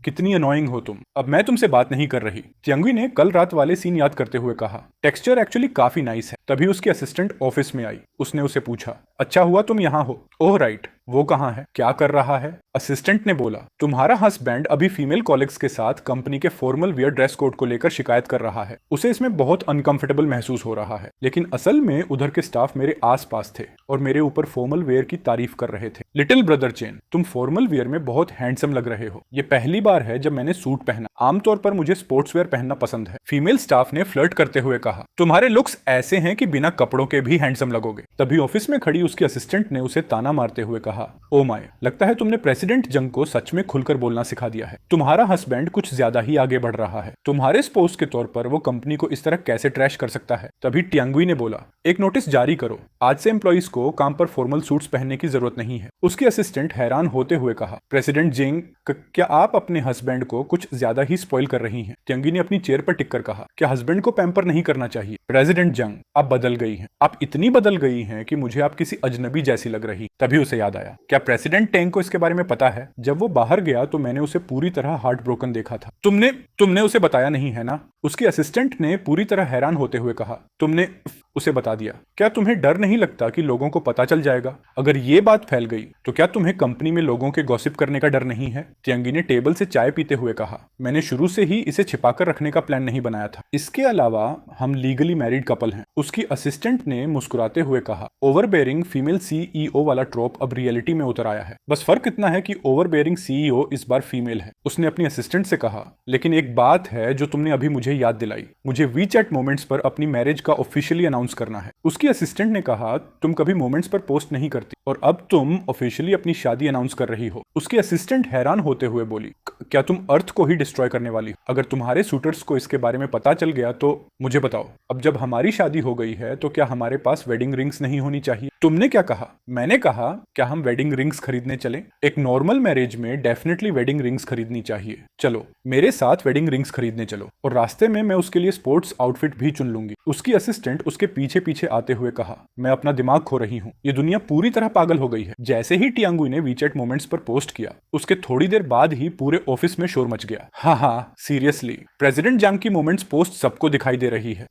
कितनी अनोइंग हो तुम। अब मैं तुमसे बात नहीं कर रही। तियांगी ने कल रात वाले सीन याद करते हुए कहा, टेक्सचर एक्चुअली काफी नाइस है। तभी उसकी असिस्टेंट ऑफिस में आई। उसने उसे पूछा, अच्छा हुआ तुम यहाँ हो। ओह राइट, वो कहाँ है? क्या कर रहा है? असिस्टेंट ने बोला, तुम्हारा हस्बैंड अभी फीमेल कॉलिग्स के साथ कंपनी के फॉर्मल वियर ड्रेस कोड को लेकर शिकायत कर रहा है। उसे इसमें बहुत अनकंफर्टेबल महसूस हो रहा है, लेकिन असल में उधर के स्टाफ मेरे आसपास थे और मेरे ऊपर फॉर्मल वेयर की तारीफ कर रहे थे। लिटिल ब्रदर चेन, तुम फॉर्मल वियर में बहुत हैंडसम लग रहे हो। ये पहली बार है जब मैंने सूट पहना। आमतौर पर मुझे स्पोर्ट्स वेयर पहनना पसंद है। फीमेल स्टाफ ने फ्लर्ट करते हुए कहा, तुम्हारे लुक्स ऐसे हैं कि बिना कपड़ों के भी हैंडसम लगोगे। तभी ऑफिस में खड़ी उसकी असिस्टेंट ने उसे ताना मारते हुए कहा, ओ माय, लगता है तुमने प्रेसिडेंट जंग को सच में खुलकर बोलना सिखा दिया है। तुम्हारा हस्बैंड कुछ ज्यादा ही आगे बढ़ रहा है। तुम्हारे स्पोर्स के तौर पर वो कंपनी को इस तरह कैसे ट्रैश कर सकता है? तभी टियांगुई ने बोला, एक नोटिस जारी करो, आज से एम्प्लॉइज को काम पर फॉर्मल सूट्स पहनने की जरूरत नहीं है। उसकी असिस्टेंट हैरान होते हुए कहा, प्रेसिडेंट जिंग, क्या आप अपने हस्बैंड को कुछ ज्यादा ही स्पॉइल कर रही हैं? तियांगी ने अपनी चेयर पर टिक कर कहा, क्या हस्बैंड को पैम्पर नहीं करना चाहिए? प्रेसिडेंट जंग, आप बदल गई हैं। आप इतनी बदल गई हैं कि मुझे आप किसी अजनबी जैसी लग रही। तभी उसे याद आया, क्या प्रेसिडेंट टैंग को इसके बारे में पता है? जब वो बाहर गया तो मैंने उसे पूरी तरह हार्ट ब्रोकन देखा था। तुमने उसे बताया नहीं है ना? उसकी असिस्टेंट ने पूरी तरह हैरान होते हुए कहा, तुमने उसे बता दिया। क्या तुम्हें डर नहीं लगता कि लोगों को पता चल जाएगा? अगर ये बात फैल गई तो क्या तुम्हें कंपनी में लोगों के गॉसिप करने का डर नहीं है? तियांगी ने टेबल से चाय पीते हुए कहा, मैंने शुरू से ही इसे छिपाकर रखने का प्लान नहीं बनाया था। इसके अलावा हम लीगली मैरिड कपल हैं। उसकी असिस्टेंट ने मुस्कुराते हुए कहा, ओवरबेयरिंग फीमेल सीईओ वाला ट्रोप अब रियलिटी में उतर आया है। बस फर्क इतना है कि ओवरबेयरिंग सीईओ इस बार फीमेल है। उसने अपनी असिस्टेंट से कहा, लेकिन एक बात है जो तुमने अभी मुझे याद दिलाई, मुझे वीचैट मोमेंट्स पर अपनी मैरिज का ऑफिशियली अनाउंस करना है। उसकी असिस्टेंट ने कहा, तुम कभी मोमेंट्स पर पोस्ट नहीं करती और अब तुम ऑफिशियली अपनी शादी अनाउंस कर रही हो। उसकी असिस्टेंट हैरान होते हुए बोली, क्या तुम अर्थ को ही डिस्ट्रॉय करने वाली हो? अगर तुम्हारे शूटर्स को इसके बारे में पता चल गया तो मुझे बताओ। अब जब हमारी शादी हो गई है तो क्या हमारे पास वेडिंग रिंग्स नहीं होनी चाहिए? तुमने क्या कहा? मैंने कहा, क्या हम वेडिंग रिंग्स खरीदने चलें? एक नॉर्मल मैरिज में डेफिनेटली वेडिंग रिंग्स खरीदनी चाहिए। चलो मेरे साथ वेडिंग रिंग्स खरीदने चलो, और रास्ते में मैं उसके लिए स्पोर्ट्स आउटफिट भी चुन लूंगी। उसकी असिस्टेंट उसके पीछे पीछे आते हुए कहा, मैं अपना दिमाग खो रही हूँ। ये दुनिया पूरी तरह पागल हो गई है। जैसे ही टियांगुई ने वीचैट मोमेंट्स पर पोस्ट किया, उसके थोड़ी देर बाद ही पूरे ऑफिस में शोर मच गया। हाँ, सीरियसली, प्रेसिडेंट जंग की मोमेंट्स पोस्ट सबको दिखाई दे रही है।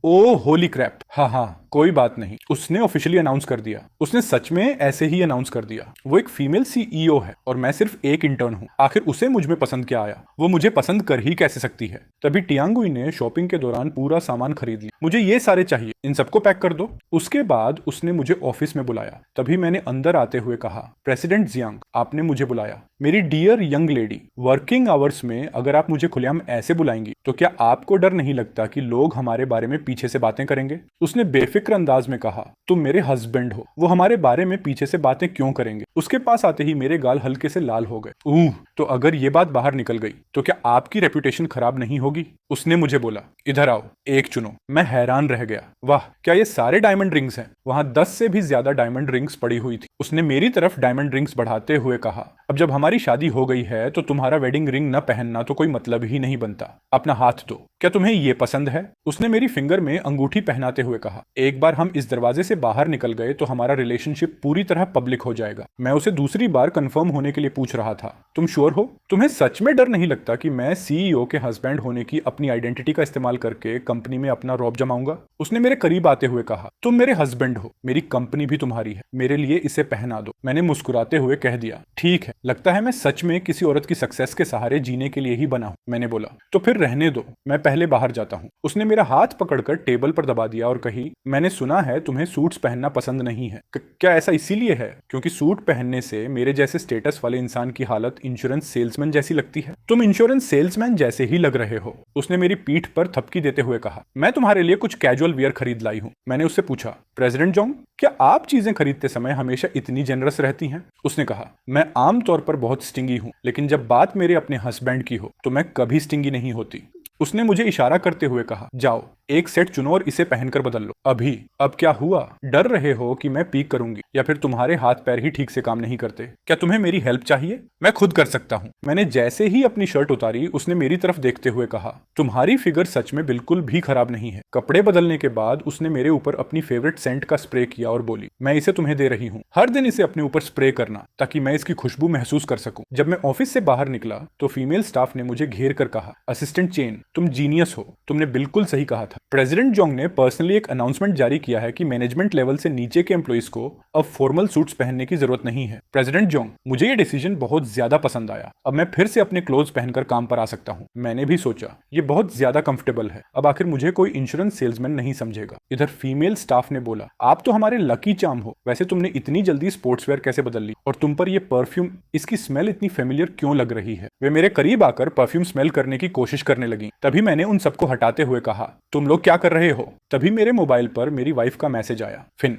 ओ होली क्रैप। हाँ, कोई बात नहीं, उसने ऑफिशियली अनाउंस कर दिया। उसने सच में ऐसे ही अनाउंस कर दिया। वो एक फीमेल सीईओ है और मैं सिर्फ एक इंटर्न हूँ। आखिर उसे मुझ में पसंद क्या आया? वो मुझे पसंद कर ही कैसे सकती है? तभी टियांगुई ने शॉपिंग के दौरान पूरा सामान खरीद लिया। मुझे ये सारे चाहिए, इन सबको पैक कर दो। उसके बाद उसने मुझे ऑफिस में बुलाया। तभी मैंने अंदर आते हुए कहा, प्रेसिडेंट जियांग, आपने मुझे बुलाया। मेरी dear young lady, working hours में अगर आप मुझे खुलेआम ऐसे बुलाएंगी तो क्या आपको डर नहीं लगता कि लोग हमारे बारे में पीछे से बातें करेंगे? उसने बेफिक्र अंदाज में कहा, तुम मेरे हस्बैंड हो, वो हमारे बारे में पीछे से बातें क्यों करेंगे? उसके पास आते ही मेरे गाल हल्के से लाल हो गए। तो अगर ये बात बाहर निकल गई तो क्या आपकी रेपुटेशन खराब नहीं होगी? उसने मुझे बोला, इधर आओ, एक चुनो। मैं हैरान रह गया। वाह, क्या ये सारे डायमंड रिंग्स हैं? वहां 10 से भी ज्यादा डायमंड रिंग्स पड़ी हुई थी। उसने मेरी तरफ डायमंड रिंग्स बढ़ाते हुए कहा, अब जब हमारी शादी हो गई है तो तुम्हारा वेडिंग रिंग न पहनना तो कोई मतलब ही नहीं बनता। अपना हाथ दो, क्या तुम्हें ये पसंद है? उसने मेरी फिंगर में अंगूठी पहनाते हुए कहा। एक बार हम इस दरवाजे से बाहर निकल गए तो हमारा रिलेशनशिप पूरी तरह पब्लिक हो जाएगा। मैं उसे दूसरी बार कंफर्म होने के लिए पूछ रहा था, तुम श्योर हो? तुम्हें सच में डर नहीं लगता कि मैं सीईओ के हस्बैंड होने की अपनी आइडेंटिटी का इस्तेमाल करके कंपनी में अपना रौब जमाऊंगा? उसने मेरे करीब आते हुए कहा, तुम मेरे हस्बैंड हो, मेरी कंपनी भी तुम्हारी है, मेरे लिए इसे पहना दो। मैंने मुस्कुराते हुए कह दिया, ठीक है, लगता है मैं सच में किसी औरत की सक्सेस के सहारे जीने के लिए ही बना हूं। मैंने बोला, तो फिर रहने दो, मैं पहले बाहर जाता हूं। उसने मेरा हाथ पकड़कर टेबल पर दबा दिया और कही, मैंने सुना है तुम्हें सूट्स पहनना पसंद नहीं है। क्या ऐसा इसीलिए है क्योंकि सूट पहनने से मेरे जैसे स्टेटस वाले इंसान की हालत इंश्योरेंस सेल्समैन जैसी लगती है? तुम इंश्योरेंस सेल्समैन जैसे ही लग रहे हो। उसने मेरी पीठ पर थपकी देते हुए कहा, मैं तुम्हारे लिए कुछ कैजुअल वियर खरीद लाई हूं। मैंने उससे पूछा, प्रेसिडेंट जोंग, क्या आप चीजें खरीदते समय हमेशा इतनी जेनरस रहती हैं? उसने कहा, मैं आमतौर पर बहुत स्टिंगी हूं, लेकिन जब बात मेरे अपने हस्बैंड की हो तो मैं कभी स्टिंगी नहीं होती। उसने मुझे इशारा करते हुए कहा, जाओ, एक सेट चुनो और इसे पहनकर बदल लो अभी। अब क्या हुआ? डर रहे हो कि मैं पीक करूंगी या फिर तुम्हारे हाथ पैर ही ठीक से काम नहीं करते? क्या तुम्हें मेरी हेल्प चाहिए? मैं खुद कर सकता हूं। मैंने जैसे ही अपनी शर्ट उतारी उसने मेरी तरफ देखते हुए कहा, तुम्हारी फिगर सच में बिल्कुल भी खराब नहीं है। कपड़े बदलने के बाद उसने मेरे ऊपर अपनी फेवरेट सेंट का स्प्रे किया और बोली, मैं इसे तुम्हें दे रही हूँ, हर दिन इसे अपने ऊपर स्प्रे करना ताकि मैं इसकी खुशबू महसूस कर सकूं। जब मैं ऑफिस से बाहर निकला तो फीमेल स्टाफ ने मुझे घेर कर कहा, असिस्टेंट चेन, तुम जीनियस हो, तुमने बिल्कुल सही कहा था। प्रेसिडेंट जोंग ने पर्सनली एक अनाउंसमेंट जारी किया है कि मैनेजमेंट लेवल से नीचे के एम्प्लॉइज को अब फॉर्मल सूट्स पहनने की जरूरत नहीं है। प्रेसिडेंट जोंग, मुझे ये डिसीजन बहुत ज्यादा पसंद आया। अब मैं फिर से अपने क्लोथ्स पहनकर काम पर आ सकता हूँ। मैंने भी सोचा, ये बहुत ज्यादा कंफर्टेबल है, अब आखिर मुझे कोई इंश्योरेंस सेल्समैन नहीं समझेगा। इधर फीमेल स्टाफ ने बोला, आप तो हमारे लकी चार्म हो, वैसे तुमने इतनी जल्दी स्पोर्ट्स वेयर कैसे बदल ली? और तुम पर ये परफ्यूम, इसकी स्मेल इतनी फेमिलियर क्यों लग रही है? वे मेरे करीब आकर परफ्यूम स्मेल करने की कोशिश करने लगी। तभी मैंने उन सबको हटाते हुए कहा, तुम लोग क्या कर रहे हो? तभी मेरे मोबाइल पर मेरी वाइफ का मैसेज आया, फिन,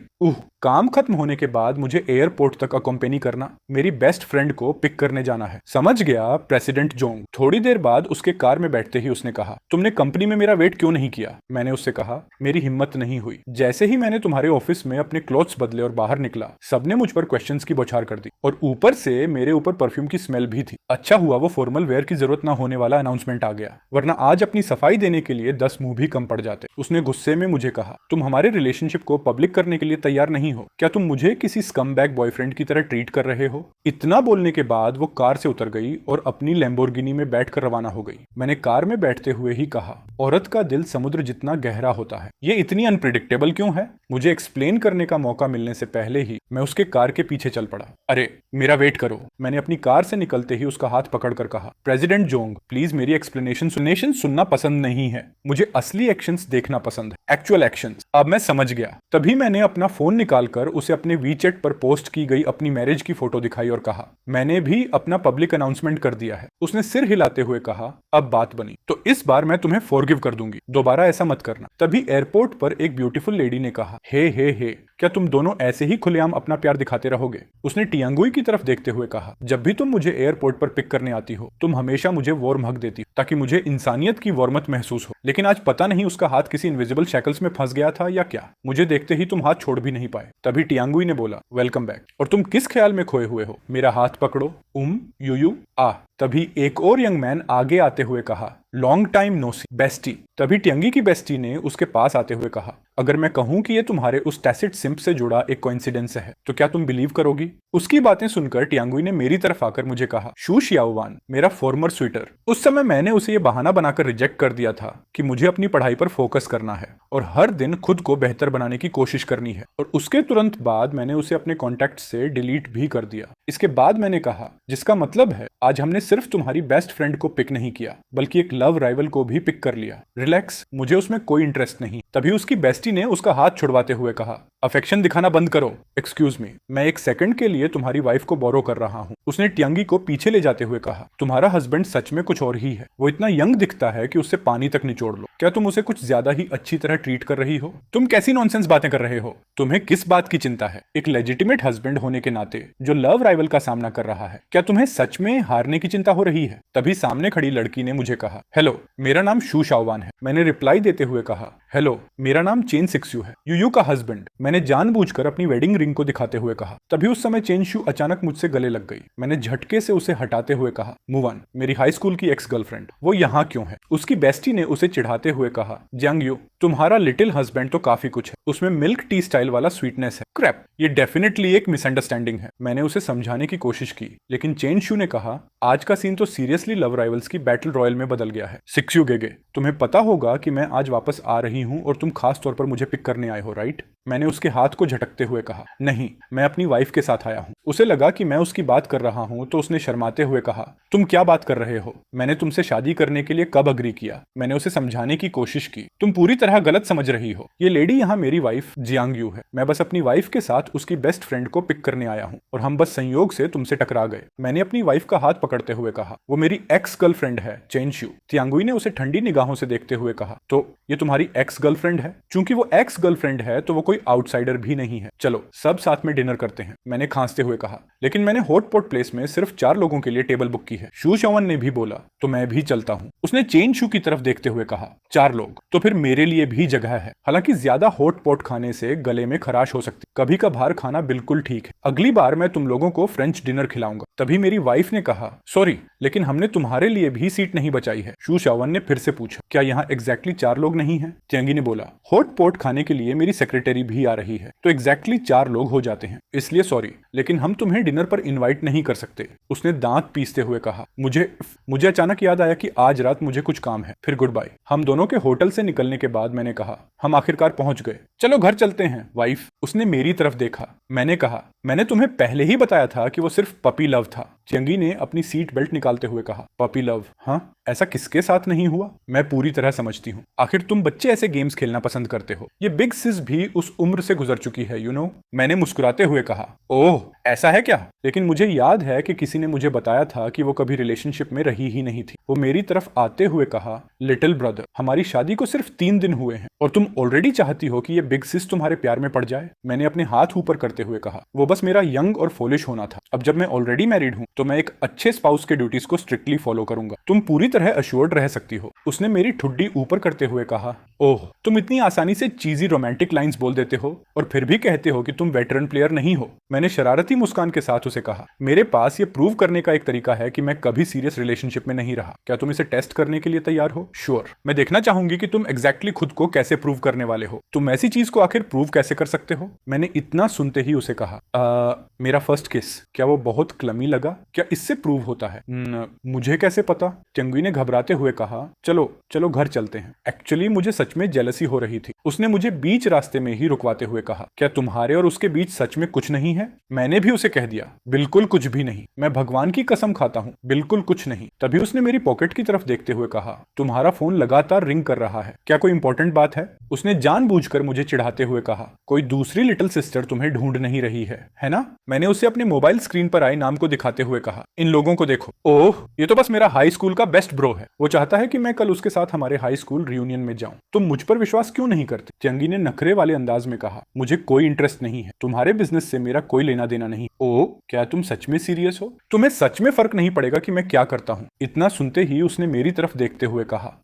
काम खत्म होने के बाद मुझे एयरपोर्ट तक अकॉम्पेनी करना, मेरी बेस्ट फ्रेंड को पिक करने जाना है। समझ गया प्रेसिडेंट जोंग। थोड़ी देर बाद उसके कार में बैठते ही उसने कहा, तुमने कंपनी में मेरा वेट क्यों नहीं किया? मैंने उससे कहा, मेरी हिम्मत नहीं हुई। जैसे ही मैंने तुम्हारे ऑफिस में अपने क्लोथ्स बदले और बाहर निकला, सबने मुझ पर क्वेश्चंस की बौछार कर दी और ऊपर से मेरे ऊपर परफ्यूम की स्मेल भी थी। अच्छा हुआ वो फॉर्मल वेयर की जरूरत ना होने वाला अनाउंसमेंट आ गया, वरना आज अपनी सफाई देने के लिए 10 मुंह भी कम पड़ जाते। उसने गुस्से में मुझे कहा, तुम हमारे रिलेशनशिप को पब्लिक करने के लिए तैयार नहीं हो? क्या तुम मुझे किसी स्कमबैग बॉयफ्रेंड की तरह ट्रीट कर रहे हो? इतना बोलने के बाद वो कार से उतर गई और अपनी लैम्बोर्गिनी में बैठकर रवाना हो गई। मैंने कार में बैठते हुए ही कहा, औरत का दिल समुद्र जितना गहरा होता है, ये इतनी अनप्रिडिक्टेबल क्यों है? मुझे एक्सप्लेन करने का मौका मिलने से पहले ही मैं उसके कार के पीछे चल पड़ा। अरे मेरा वेट करो। मैंने अपनी कार से निकलते ही उसका हाथ पकड़कर कहा, प्रेसिडेंट जोंग, प्लीज मेरी एक्सप्लेनेशन सुनना पसंद नहीं है, मुझे असली एक्शंस देखना पसंद है, एक्चुअल एक्शंस। अब मैं समझ गया। तभी मैंने अपना फोन निकालकर उसे अपने वीचैट पर पोस्ट की गई अपनी मैरिज की फोटो दिखाई और कहा, मैंने भी अपना पब्लिक अनाउंसमेंट कर दिया है। उसने सिर हिलाते हुए कहा, अब बात बनी तो इस बार मैं तुम्हें फॉरगिव कर दूंगी, दोबारा ऐसा मत करना। तभी एयरपोर्ट पर एक ब्यूटीफुल लेडी ने कहा, हे, क्या तुम दोनों ऐसे ही खुलेआम अपना प्यार दिखाते रहोगे? उसने टियांगुई की तरफ देखते हुए कहा, जब भी तुम मुझे एयरपोर्ट पर पिक करने आती हो तुम हमेशा मुझे वार्म हग देती हो ताकि मुझे इंसानियत की वार्मत महसूस हो, लेकिन आज पता नहीं उसका हाथ किसी इनविजिबल शैकल्स में फंस गया था या क्या। मुझे देखते ही तुम हाथ छोड़ भी नहीं पाए। तभी टियांगुई ने बोला, वेलकम बैक, और तुम किस ख्याल में खोए हुए हो? मेरा हाथ पकड़ो। यूयू आ। तभी एक और यंग मैन आगे आते हुए कहा, लॉन्ग टाइम नो सी बेस्टी। तभी टियांगी की बेस्टी ने उसके पास आते हुए कहा, अगर मैं कहूं कि ये तुम्हारे उस टैसिट सिंप से जुड़ा एक कोइंसिडेंस है तो क्या तुम बिलीव करोगी? उसकी बातें सुनकर टियांगुई ने मेरी तरफ आकर मुझे कहा, शू शियाओवान, मेरा फॉर्मर स्वीटर। उस समय मैंने उसे ये बहाना बनाकर रिजेक्ट कर दिया था कि मुझे अपनी पढ़ाई पर फोकस करना है और हर दिन खुद को बेहतर बनाने की कोशिश करनी है, और उसके तुरंत बाद मैंने उसे अपने कॉन्टैक्ट से डिलीट भी कर दिया। इसके बाद मैंने कहा, जिसका मतलब है आज हमने सिर्फ तुम्हारी बेस्ट फ्रेंड को पिक नहीं किया बल्कि एक लव राइवल को भी पिक कर लिया। रिलैक्स, मुझे उसमें कोई इंटरेस्ट नहीं। तभी उसकी बेस्टी ने उसका हाथ छुड़वाते हुए कहा, अफेक्शन दिखाना बंद करो। एक्सक्यूज मी, मैं एक सेकंड के लिए तुम्हारी वाइफ को बोरो कर रहा हूँ, उसने टियांगी को पीछे ले जाते हुए कहा। तुम्हारा हस्बैंड सच में कुछ और ही है, वो इतना यंग दिखता है कि उससे पानी तक निचोड़ लो। क्या तुम उसे कुछ ज्यादा ही अच्छी तरह ट्रीट कर रही हो? तुम कैसी नॉनसेंस बातें कर रहे हो? तुम्हें किस बात की चिंता है? एक लेजिटिमेट हस्बैंड होने के नाते जो लव राइवल का सामना कर रहा है, क्या तुम्हें सच में हारने की चिंता हो रही है? तभी सामने खड़ी लड़की ने मुझे कहा, हेलो मेरा नाम शू शाओवान है। मैंने रिप्लाई देते हुए कहा, हेलो मेरा नाम चेन सिक्सयू है, यूयू का हस्बैंड। मैंने जानबूझकर अपनी वेडिंग रिंग को दिखाते हुए कहा। तभी उस समय चेन शू अचानक मुझसे गले लग गई। मैंने झटके से उसे हटाते हुए कहा, मुवन, मेरी हाई स्कूल की एक्स गर्लफ्रेंड, वो यहाँ क्यों है? उसकी बेस्टी ने उसे चिढ़ाते हुए कहा, जंग यू, तुम्हारा लिटिल हस्बैंड तो काफी कुछ है, उसमें मिल्क टी स्टाइल वाला स्वीटनेस है। क्रैप, ये डेफिनेटली एक मिसअंडरस्टैंडिंग है। मैंने उसे समझाने की कोशिश की, लेकिन चेन शू ने कहा, आज का सीन तो सीरियसली लव राइवल्स की बैटल रॉयल में बदल गया है। सिक्सयू गेगे, तुम्हें पता होगा कि मैं आज वापस आ रही हूँ और तुम खास तौर पर मुझे पिक करने आए हो, राइट? मैंने उसके हाथ को झटकते हुए कहा, नहीं, मैं अपनी वाइफ के साथ आया हूँ। उसे लगा कि मैं उसकी बात कर रहा हूँ, तो उसने शर्माते हुए कहा, तुम क्या बात कर रहे हो? मैंने तुमसे शादी करने के लिए कब अग्री किया? मैंने उसे समझाने की कोशिश की, तुम पूरी तरह गलत समझ रही हो। ये लेडी यहाँ मेरी वाइफ जियांग यू है। मैं बस अपनी वाइफ के साथ उसकी बेस्ट फ्रेंड को पिक करने आया हूँ और हम बस संयोग से तुमसे टकरा गए। मैंने अपनी वाइफ का हाथ पकड़ते हुए कहा, वो मेरी एक्स गर्लफ्रेंड है चेन शू। तियांगुई ने उसे ठंडी निगाहों से देखते हुए कहा, तो ये तुम्हारी एक्स गर्लफ्रेंड है? चूंकि वो एक्स गर्लफ्रेंड है तो वो कोई आउटसाइडर भी नहीं है। चलो सब साथ में डिनर करते हैं, मैंने खांसते हुए कहा। लेकिन मैंने हॉट पॉट प्लेस में सिर्फ 4 लोगों के लिए टेबल बुक की है। शू शाओवान ने भी बोला, तो मैं भी चलता हूँ। उसने चेन शू की तरफ देखते हुए कहा, 4 लोग, तो फिर मेरे लिए भी जगह है। हालांकि ज्यादा हॉट पॉट खाने से गले में खराश हो सकती, कभी कभार खाना बिल्कुल ठीक है। अगली बार मैं तुम लोगों को फ्रेंच डिनर खिलाऊंगा। तभी मेरी वाइफ ने कहा, सॉरी, लेकिन हमने तुम्हारे लिए भी सीट नहीं बचाई है। शू शाओवान ने फिर से पूछा, क्या यहाँ एग्जैक्टली 4 लोग नहीं हैं? तियांगी ने बोला, हॉट पॉट खाने के लिए मेरी सेक्रेटरी भी आ रही है, तो एग्जैक्टली 4 लोग हो जाते हैं, इसलिए सॉरी, लेकिन हम तुम्हें डिनर पर इनवाइट नहीं कर सकते। उसने दांत पीसते हुए कहा, मुझे अचानक याद आया कि आज रात मुझे कुछ काम है, फिर गुड बाय। हम दोनों के होटल से निकलने के बाद मैंने कहा, हम आखिरकार पहुंच गए, चलो घर चलते हैं वाइफ। उसने मेरी तरफ देखा। मैंने कहा, मैंने तुम्हें पहले ही बताया था कि वो सिर्फ पपी लव था। तियांगी ने अपनी सीट बेल्ट निकालते हुए कहा, पपी लव? हाँ, ऐसा किसके साथ नहीं हुआ? मैं पूरी तरह समझती हूँ, आखिर तुम बच्चे ऐसे गेम्स खेलना पसंद करते हो। ये बिग सिस भी उस उम्र से गुजर चुकी है, यू नो। मैंने मुस्कुराते हुए कहा, ओह ऐसा है क्या? लेकिन मुझे याद है कि किसी ने मुझे बताया था कि वो कभी रिलेशनशिप में रही ही नहीं थी। वो मेरी तरफ आते हुए कहा, लिटिल ब्रदर, हमारी शादी को सिर्फ 3 दिन हुए हैं और तुम ऑलरेडी चाहती हो कि ये बिग सिस तुम्हारे प्यार में पड़ जाए। मैंने अपने हाथ ऊपर करते हुए कहा, वो बस मेरा यंग और फोलिश होना था। अब जब मैं ऑलरेडी मैरिड हूँ तो मैं एक अच्छे स्पाउस के ड्यूटीज को स्ट्रिक्टली फॉलो करूंगा। तुम पूरी तरह अश्योर्ड रह सकती हो। उसने मेरी ठुड्डी ऊपर करते हुए कहा, ओह, तुम इतनी आसानी से चीजी रोमांटिक लाइंस बोल देते हो और फिर भी कहते हो कि तुम वेटरन प्लेयर नहीं हो। मैंने शरारती मुस्कान के साथ उसे कहा, मेरे पास ये प्रूव करने का एक तरीका है कि मैं कभी सीरियस रिलेशनशिप में नहीं रहा। क्या तुम इसे टेस्ट करने के लिए तैयार हो? श्योर, मैं देखना चाहूंगी कि तुम एग्जैक्टली खुद को कैसे प्रूव करने वाले हो। तुम ऐसी चीज को आखिर प्रूव कैसे कर सकते हो? मैंने इतना सुनते ही उसे कहा, मेरा फर्स्ट किस, क्या वो बहुत क्लमी लगा? क्या इससे प्रूव होता है? मुझे कैसे पता? तियांगी ने घबराते हुए कहा, चलो चलो घर चलते हैं। एक्चुअली मुझे सच में जेलसी हो रही थी। उसने मुझे बीच रास्ते में ही रुकवाते हुए कहा, क्या तुम्हारे और उसके बीच सच में कुछ नहीं है? मैंने भी उसे कह दिया, बिल्कुल कुछ भी नहीं, मैं भगवान की कसम खाता हूँ, बिल्कुल कुछ नहीं। तभी उसने मेरी पॉकेट की तरफ देखते हुए कहा, तुम्हारा फोन लगातार रिंग कर रहा है, क्या कोई इंपॉर्टेंट बात है? उसने जानबूझकर मुझे चिढ़ाते हुए कहा, कोई दूसरी लिटिल सिस्टर तुम्हें ढूंढ नहीं रही है ना? मैंने उसे अपने मोबाइल स्क्रीन पर आए नाम को दिखाते हुए कहा, इन लोगों को देखो। ओह, ये तो बस मेरा हाई स्कूल का बेस्ट ब्रो है। वो चाहता है कि मैं कल उसके साथ हमारे हाई स्कूल रियूनियन में जाऊं। तुम मुझ पर विश्वास क्यों नहीं करते? तियांगी ने नखरे वाले अंदाज में कहा, मुझे कोई इंटरेस्ट नहीं है, तुम्हारे बिजनेस से मेरा कोई लेना देना नहीं। ओह, क्या तुम सच में सीरियस हो? तुम्हें सच में फर्क नहीं पड़ेगा कि मैं क्या करता हूँ? इतना सुनते ही उसने मेरी तरफ देखते हुए कहा,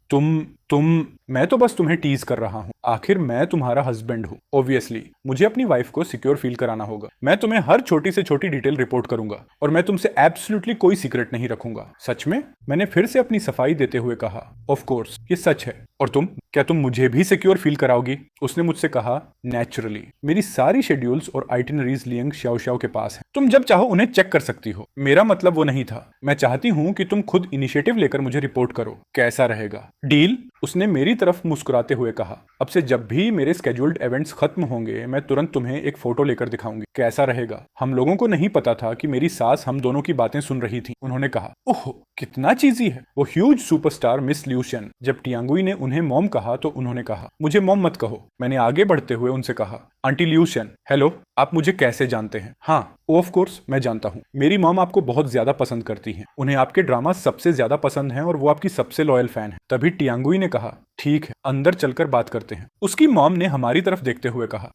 मैं तो बस तुम्हें टीज कर रहा हूँ। आखिर मैं तुम्हारा हस्बैंड हूँ। ऑब्वियसली मुझे अपनी वाइफ को सिक्योर फील कराना होगा। मैं तुम्हें हर छोटी से छोटी डिटेल रिपोर्ट करूंगा और मैं तुमसे एब्सोल्युटली कोई सीक्रेट नहीं रखूंगा। सच में? मैंने फिर से अपनी सफाई देते हुए कहा, ऑफ कोर्स ये सच है। और तुम, क्या तुम मुझे भी सिक्योर फील कराओगी? उसने मुझसे कहा, नेचुरली। मेरी सारी शेड्यूल्स और आइटिनरीज लियंग श्याओ श्याओ के पास है, तुम जब चाहो उन्हें चेक कर सकती हो। मेरा मतलब वो नहीं था, मैं चाहती हूँ कि तुम खुद इनिशिएटिव लेकर मुझे रिपोर्ट करो। कैसा रहेगा? डील? उसने मेरी तरफ मुस्कुराते हुए कहा, अब से जब भी मेरे स्केड्यूल्ड इवेंट्स खत्म होंगे मैं तुरंत तुम्हें एक फोटो लेकर दिखाऊंगी, कैसा रहेगा? हम लोगों को नहीं पता था कि मेरी सास हम दोनों की बातें सुन रही थी। उन्होंने कहा, ओह कितना चीजी है वो ह्यूज सुपरस्टार मिस ल्यूशियन। जब टियांगुई ने उन्हें मॉम कहा तो उन्होंने कहा, मुझे मॉम मत कहो। मैंने आगे बढ़ते हुए उनसे कहा, आंटी ल्यूशियन, हेलो, आप मुझे कैसे जानते हैं? हाँ ऑफ कोर्स मैं जानता हूँ, मेरी मॉम आपको बहुत ज्यादा पसंद करती हैं, उन्हें आपके ड्रामा सबसे ज्यादा पसंद हैं और वो आपकी सबसे लॉयल फैन है। तभी टियांगुई ने कहा, ठीक है अंदर चलकर बात करते हैं। उसकी मॉम ने हमारी तरफ देखते हुए कहा,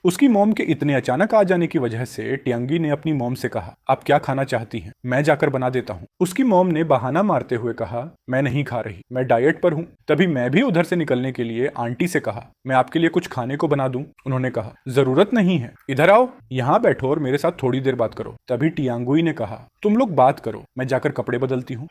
उसकी मॉम के इतने अचानक आ जाने की वजह से टियांगी ने अपनी मॉम से कहा, आप क्या खाना चाहती हैं? मैं जाकर बना देता हूँ। उसकी मॉम ने बहाना मारते हुए कहा, मैं नहीं खा रही, मैं डाइट पर हूँ। तभी मैं भी उधर से निकलने के लिए आंटी से कहा, मैं आपके लिए कुछ खाने को बना दूं? उन्होंने कहा, जरूरत नहीं है, इधर आओ, यहाँ बैठो और मेरे साथ थोड़ी देर बात करो। तभी टियांगुई ने कहा, तुम लोग बात करो, मैं जाकर कपड़े बदलती हूँ।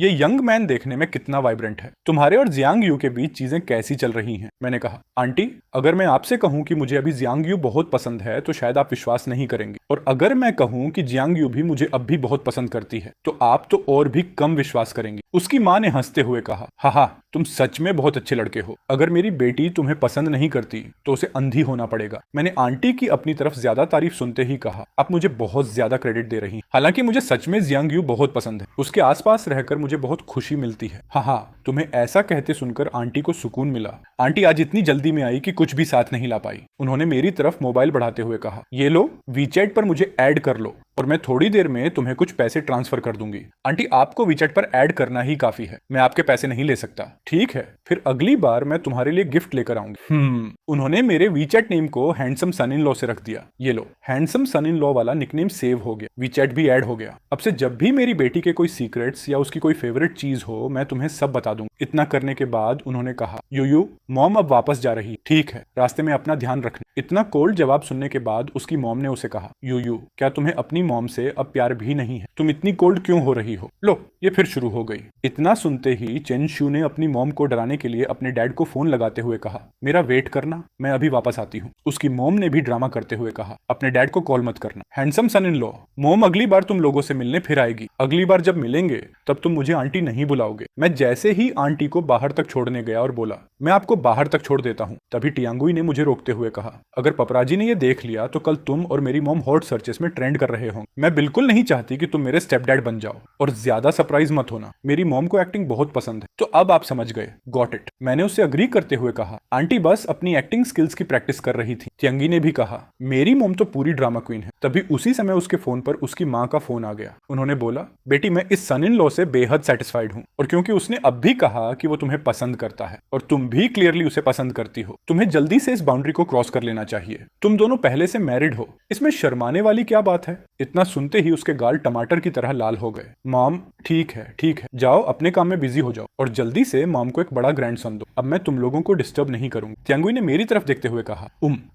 ये यंग मैन देखने में कितना वाइब्रेंट है। तुम्हारे और जियांग यू के बीच चीजें कैसी चल रही हैं? मैंने कहा, आंटी अगर मैं आपसे कहूँ कि मुझे अभी जियांग यू बहुत पसंद है तो शायद आप विश्वास नहीं करेंगे, और अगर मैं कहूँ कि जियांग यू भी मुझे अब भी बहुत पसंद करती है तो आप तो और भी कम विश्वास करेंगे। उसकी माँ ने हंसते हुए कहा, हा तुम सच में बहुत अच्छे लड़के हो। अगर मेरी बेटी तुम्हें पसंद नहीं करती तो उसे अंधी होना पड़ेगा। मैंने आंटी की अपनी तरफ ज्यादा तारीफ सुनते ही कहा, आप मुझे बहुत ज्यादा क्रेडिट दे रही हैं। हालांकि मुझे सच में जियांग यू बहुत पसंद है, उसके आसपास रहकर मुझे बहुत खुशी मिलती है। हाँ तुम्हें ऐसा कहते सुनकर आंटी को सुकून मिला। आंटी आज इतनी जल्दी में आई कि कुछ भी साथ नहीं ला पाई। उन्होंने मेरी तरफ मोबाइल बढ़ाते हुए कहा, ये लो वीचैट पर मुझे ऐड कर लो और मैं थोड़ी देर में तुम्हें कुछ पैसे ट्रांसफर कर दूंगी। आंटी आपको वीचैट पर ऐड करना ही काफी है, मैं आपके पैसे नहीं ले सकता। ठीक है, फिर अगली बार मैं तुम्हारे लिए गिफ्ट लेकर आऊंगी। उन्होंने मेरे वीचैट नेम को हैंडसम सन इन लॉ से रख दिया। ये लो, हैंडसम सन इन लॉ वाला निकनेम सेव हो गया, वीचैट भी ऐड हो गया। अब से जब भी मेरी बेटी के कोई सीक्रेट्स या उसकी कोई फेवरेट चीज हो मैं तुम्हें सब बता दूंगी। इतना करने के बाद उन्होंने कहा, यूयू मॉम अब वापस जा रही, ठीक है, रास्ते में अपना ध्यान रखना। इतना कोल्ड जवाब सुनने के बाद उसकी मॉम ने उसे कहा, यूयू क्या तुम्हें अपनी मॉम से अब प्यार भी नहीं है? तुम इतनी कोल्ड क्यों हो रही हो? लो ये फिर शुरू हो गई। इतना सुनते ही चेन शू ने अपनी मॉम को डराने के लिए अपने डैड को फोन लगाते हुए कहा, मेरा वेट करना, मैं अभी वापस आती हूँ। उसकी मॉम ने भी ड्रामा करते हुए कहा, अपने डैड को कॉल मत करना। Handsome son in law, mom अगली बार तुम लोगों से मिलने फिर आएगी। अगली बार जब मिलेंगे तब तुम मुझे आंटी नहीं बुलाओगे। मैं जैसे ही आंटी को बाहर तक छोड़ने गया और बोला, मैं आपको बाहर तक छोड़ देता हूँ, तभी टियांगुई ने मुझे रोकते हुए कहा, अगर पपराजी ने ये देख लिया तो कल तुम और मेरी मॉम हॉट सर्चेस में ट्रेंड कर रहे होंगे। मैं बिल्कुल नहीं चाहती कि तुम मेरे स्टेप डैड बन जाओ, और ज्यादा सरप्राइज मत होना, मेरी मॉम को एक्टिंग बहुत पसंद है। तो अब आप समझ गए, गॉट इट। मैंने उससे अग्री करते हुए कहा, आंटी बस अपनी एक्टिंग स्किल्स की प्रैक्टिस कर रही थी। तियांगी ने भी कहा, मेरी मॉम तो पूरी ड्रामा क्वीन है। तभी उसी समय उसके फोन पर उसकी माँ का फोन आ गया। उन्होंने बोला, बेटी मैं इस सन इन लॉ से बेहद सेटिस्फाइड हूँ, और क्योंकि उसने अब भी कहा कि वो तुम्हें पसंद करता है और तुम भी क्लियरली उसे पसंद करती हो, तुम्हें जल्दी से इस बाउंड्री को क्रॉस कर लेना चाहिए। तुम दोनों पहले से मैरिड हो, इसमें शर्माने वाली क्या बात है? इतना सुनते ही उसके गाल टमाटर की तरह लाल हो गए। मॉम ठीक है, जाओ अपने काम में बिजी हो जाओ और जल्दी से मॉम को एक बड़ा ग्रैंडसन दो, अब मैं तुम लोगों को डिस्टर्ब नहीं करूंगी। तियांगुई ने मेरी तरफ देखते हुए कहा,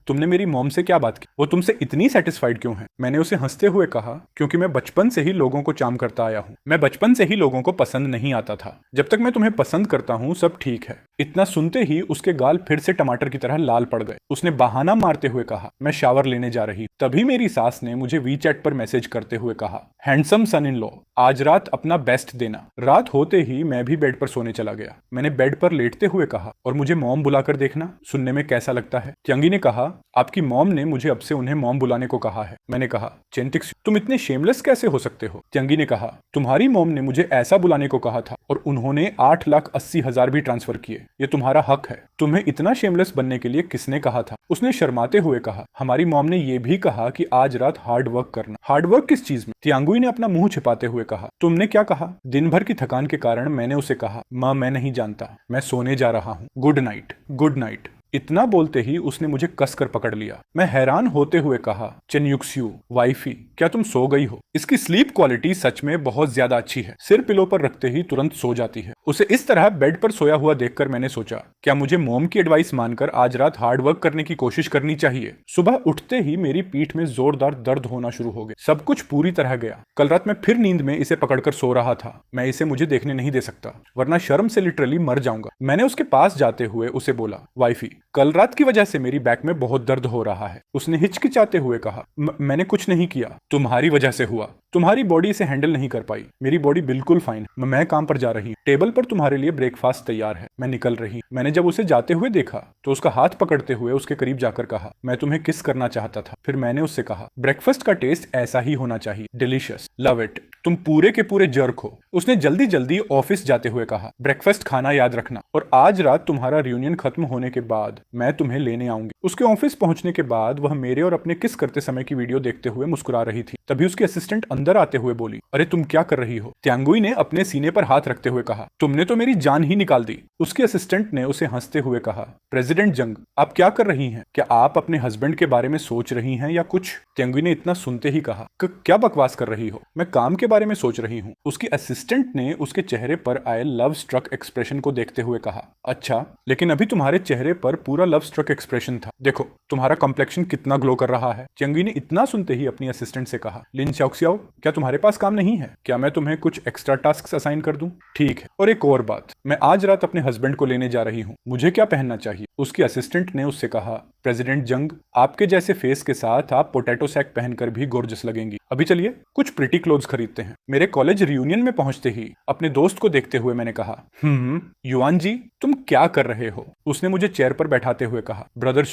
तुमने मेरी मॉम से क्या बात की? वो तुमसे इतनी सेटिस्फाइड क्यों है? मैंने उसे हंसते हुए कहा, क्योंकि मैं बचपन से ही लोगों को चार्म करता आया हूँ। मैं बचपन से ही लोगों को पसंद नहीं आता था। जब तक मैं तुम्हें पसंद करता हूँ सब ठीक है। इतना सुनते ही उसके गाल फिर से टमाटर की तरह लाल पड़ गए। उसने बहाना मारते हुए कहा, मैं शावर लेने जा रही। तभी मेरी सास ने मुझे वीचैट पर मैसेज करते हुए कहा, हैंडसम सन इन लॉ, आज रात अपना बेस्ट देना। रात होते ही मैं भी बेड पर सोने चला गया। मैंने बेड पर लेटते हुए कहा, और मुझे मॉम बुलाकर देखना, सुनने में कैसा लगता है? तियांगी ने कहा, आपकी मॉम ने मुझे अब से उन्हें मॉम बुलाने को कहा है। मैंने कहा, चेंटिक्स तुम इतने शेमलेस कैसे हो सकते हो? तियांगी ने कहा, तुम्हारी मॉम ने मुझे ऐसा बुलाने को कहा था और उन्होंने 8,80,000 भी ट्रांसफर किए। ये तुम्हारा हक है। तुम्हें इतना शेमलेस बनने के लिए किसने कहा था? उसने शर्माते हुए कहा, हमारी मॉम ने यह भी कहा कि आज रात हार्ड वर्क करना। हार्ड वर्क किस चीज में? तियांगुई ने अपना मुंह छिपाते हुए कहा, तुमने क्या कहा? दिन भर की थकान के कारण मैंने उसे कहा, माँ मैं नहीं जानता, मैं सोने जा रहा हूँ, गुड नाइट, गुड नाइट। इतना बोलते ही उसने मुझे कसकर पकड़ लिया। मैं हैरान होते हुए कहा, चेन्युक्स्यू वाइफी क्या तुम सो गई हो? इसकी स्लीप क्वालिटी सच में बहुत ज्यादा अच्छी है, सिर पिलो पर रखते ही तुरंत सो जाती है। उसे इस तरह बेड पर सोया हुआ देखकर मैंने सोचा, क्या मुझे मॉम की एडवाइस मानकर आज रात हार्ड वर्क करने की कोशिश करनी चाहिए? सुबह उठते ही मेरी पीठ में जोरदार दर्द होना शुरू हो गया। सब कुछ पूरी तरह गया। कल रात मैं फिर नींद में इसे पकड़कर सो रहा था। मैं इसे मुझे देखने नहीं दे सकता, वरना शर्म से लिटरली मर जाऊंगा। मैंने उसके पास जाते हुए उसे बोला, वाइफी कल रात की वजह से मेरी बैक में बहुत दर्द हो रहा है। उसने हिचकिचाते हुए कहा, मैंने कुछ नहीं किया, तुम्हारी वजह से हुआ। तुम्हारी बॉडी इसे हैंडल नहीं कर पाई। मेरी बॉडी बिल्कुल फाइन है। मैं काम पर जा रही हूँ। टेबल पर तुम्हारे लिए ब्रेकफास्ट तैयार है। मैं निकल रही। मैंने जब उसे जाते हुए देखा तो उसका हाथ पकड़ते हुए उसके करीब जाकर कहा, मैं तुम्हें किस करना चाहता था। फिर मैंने उससे कहा, ब्रेकफास्ट का टेस्ट ऐसा ही होना चाहिए, डिलीशियस, लव इट, तुम पूरे के पूरे जर्क हो। उसने जल्दी जल्दी ऑफिस जाते हुए कहा, ब्रेकफास्ट खाना याद रखना, और आज रात तुम्हारा रियूनियन खत्म होने के बाद मैं तुम्हें लेने आऊंगी। उसके ऑफिस पहुंचने के बाद वह मेरे और अपने किस करते समय की वीडियो देखते हुए मुस्कुरा रही थी। तभी उसकी असिस्टेंट अंदर आते हुए बोली, अरे तुम क्या कर रही हो। त्यांगुई ने अपने सीने पर हाथ रखते हुए कहा, तुमने तो मेरी जान ही निकाल दी। उसकी असिस्टेंट ने उसे हंसते हुए कहा, प्रेसिडेंट जंग, आप क्या कर रही हैं? क्या आप अपने हस्बैंड के बारे में सोच रही हैं या कुछ? त्यांगुई ने इतना सुनते ही कहा, क्या बकवास कर रही हो? मैं काम के बारे में सोच रही हूँ। उसकी असिस्टेंट ने उसके चेहरे पर आए लव स्ट्रक एक्सप्रेशन को देखते हुए कहा, अच्छा, लेकिन अभी तुम्हारे चेहरे पर पूरा लव स्ट्रक एक्सप्रेशन था। देखो तुम्हारा कॉम्प्लेक्शन कितना ग्लो कर रहा है। त्यांगुई ने इतना सुनते ही अपनी असिस्टेंट से कहा, लिन xiaoxiao, क्या तुम्हारे पास काम नहीं है? क्या मैं तुम्हें कुछ एक्स्ट्रा टास्क असाइन कर दूं? ठीक है, और एक और बात, मैं आज रात अपने हस्बैंड को लेने जा रही हूँ। मुझे क्या पहनना चाहिए? उसकी असिस्टेंट ने उससे कहा, प्रेसिडेंट जंग, आपके जैसे फेस के साथ आप पोटैटो सैक पहनकर भी गॉर्जियस लगेंगी। अभी चलिए कुछ प्रिटी क्लोथ्स खरीदते हैं। मेरे कॉलेज रियूनियन में पहुंचते ही अपने दोस्त को देखते हुए मैंने कहा, युआन जी, तुम क्या कर रहे हो? उसने मुझे चेयर पर बैठाते हुए कहा, ब्रदर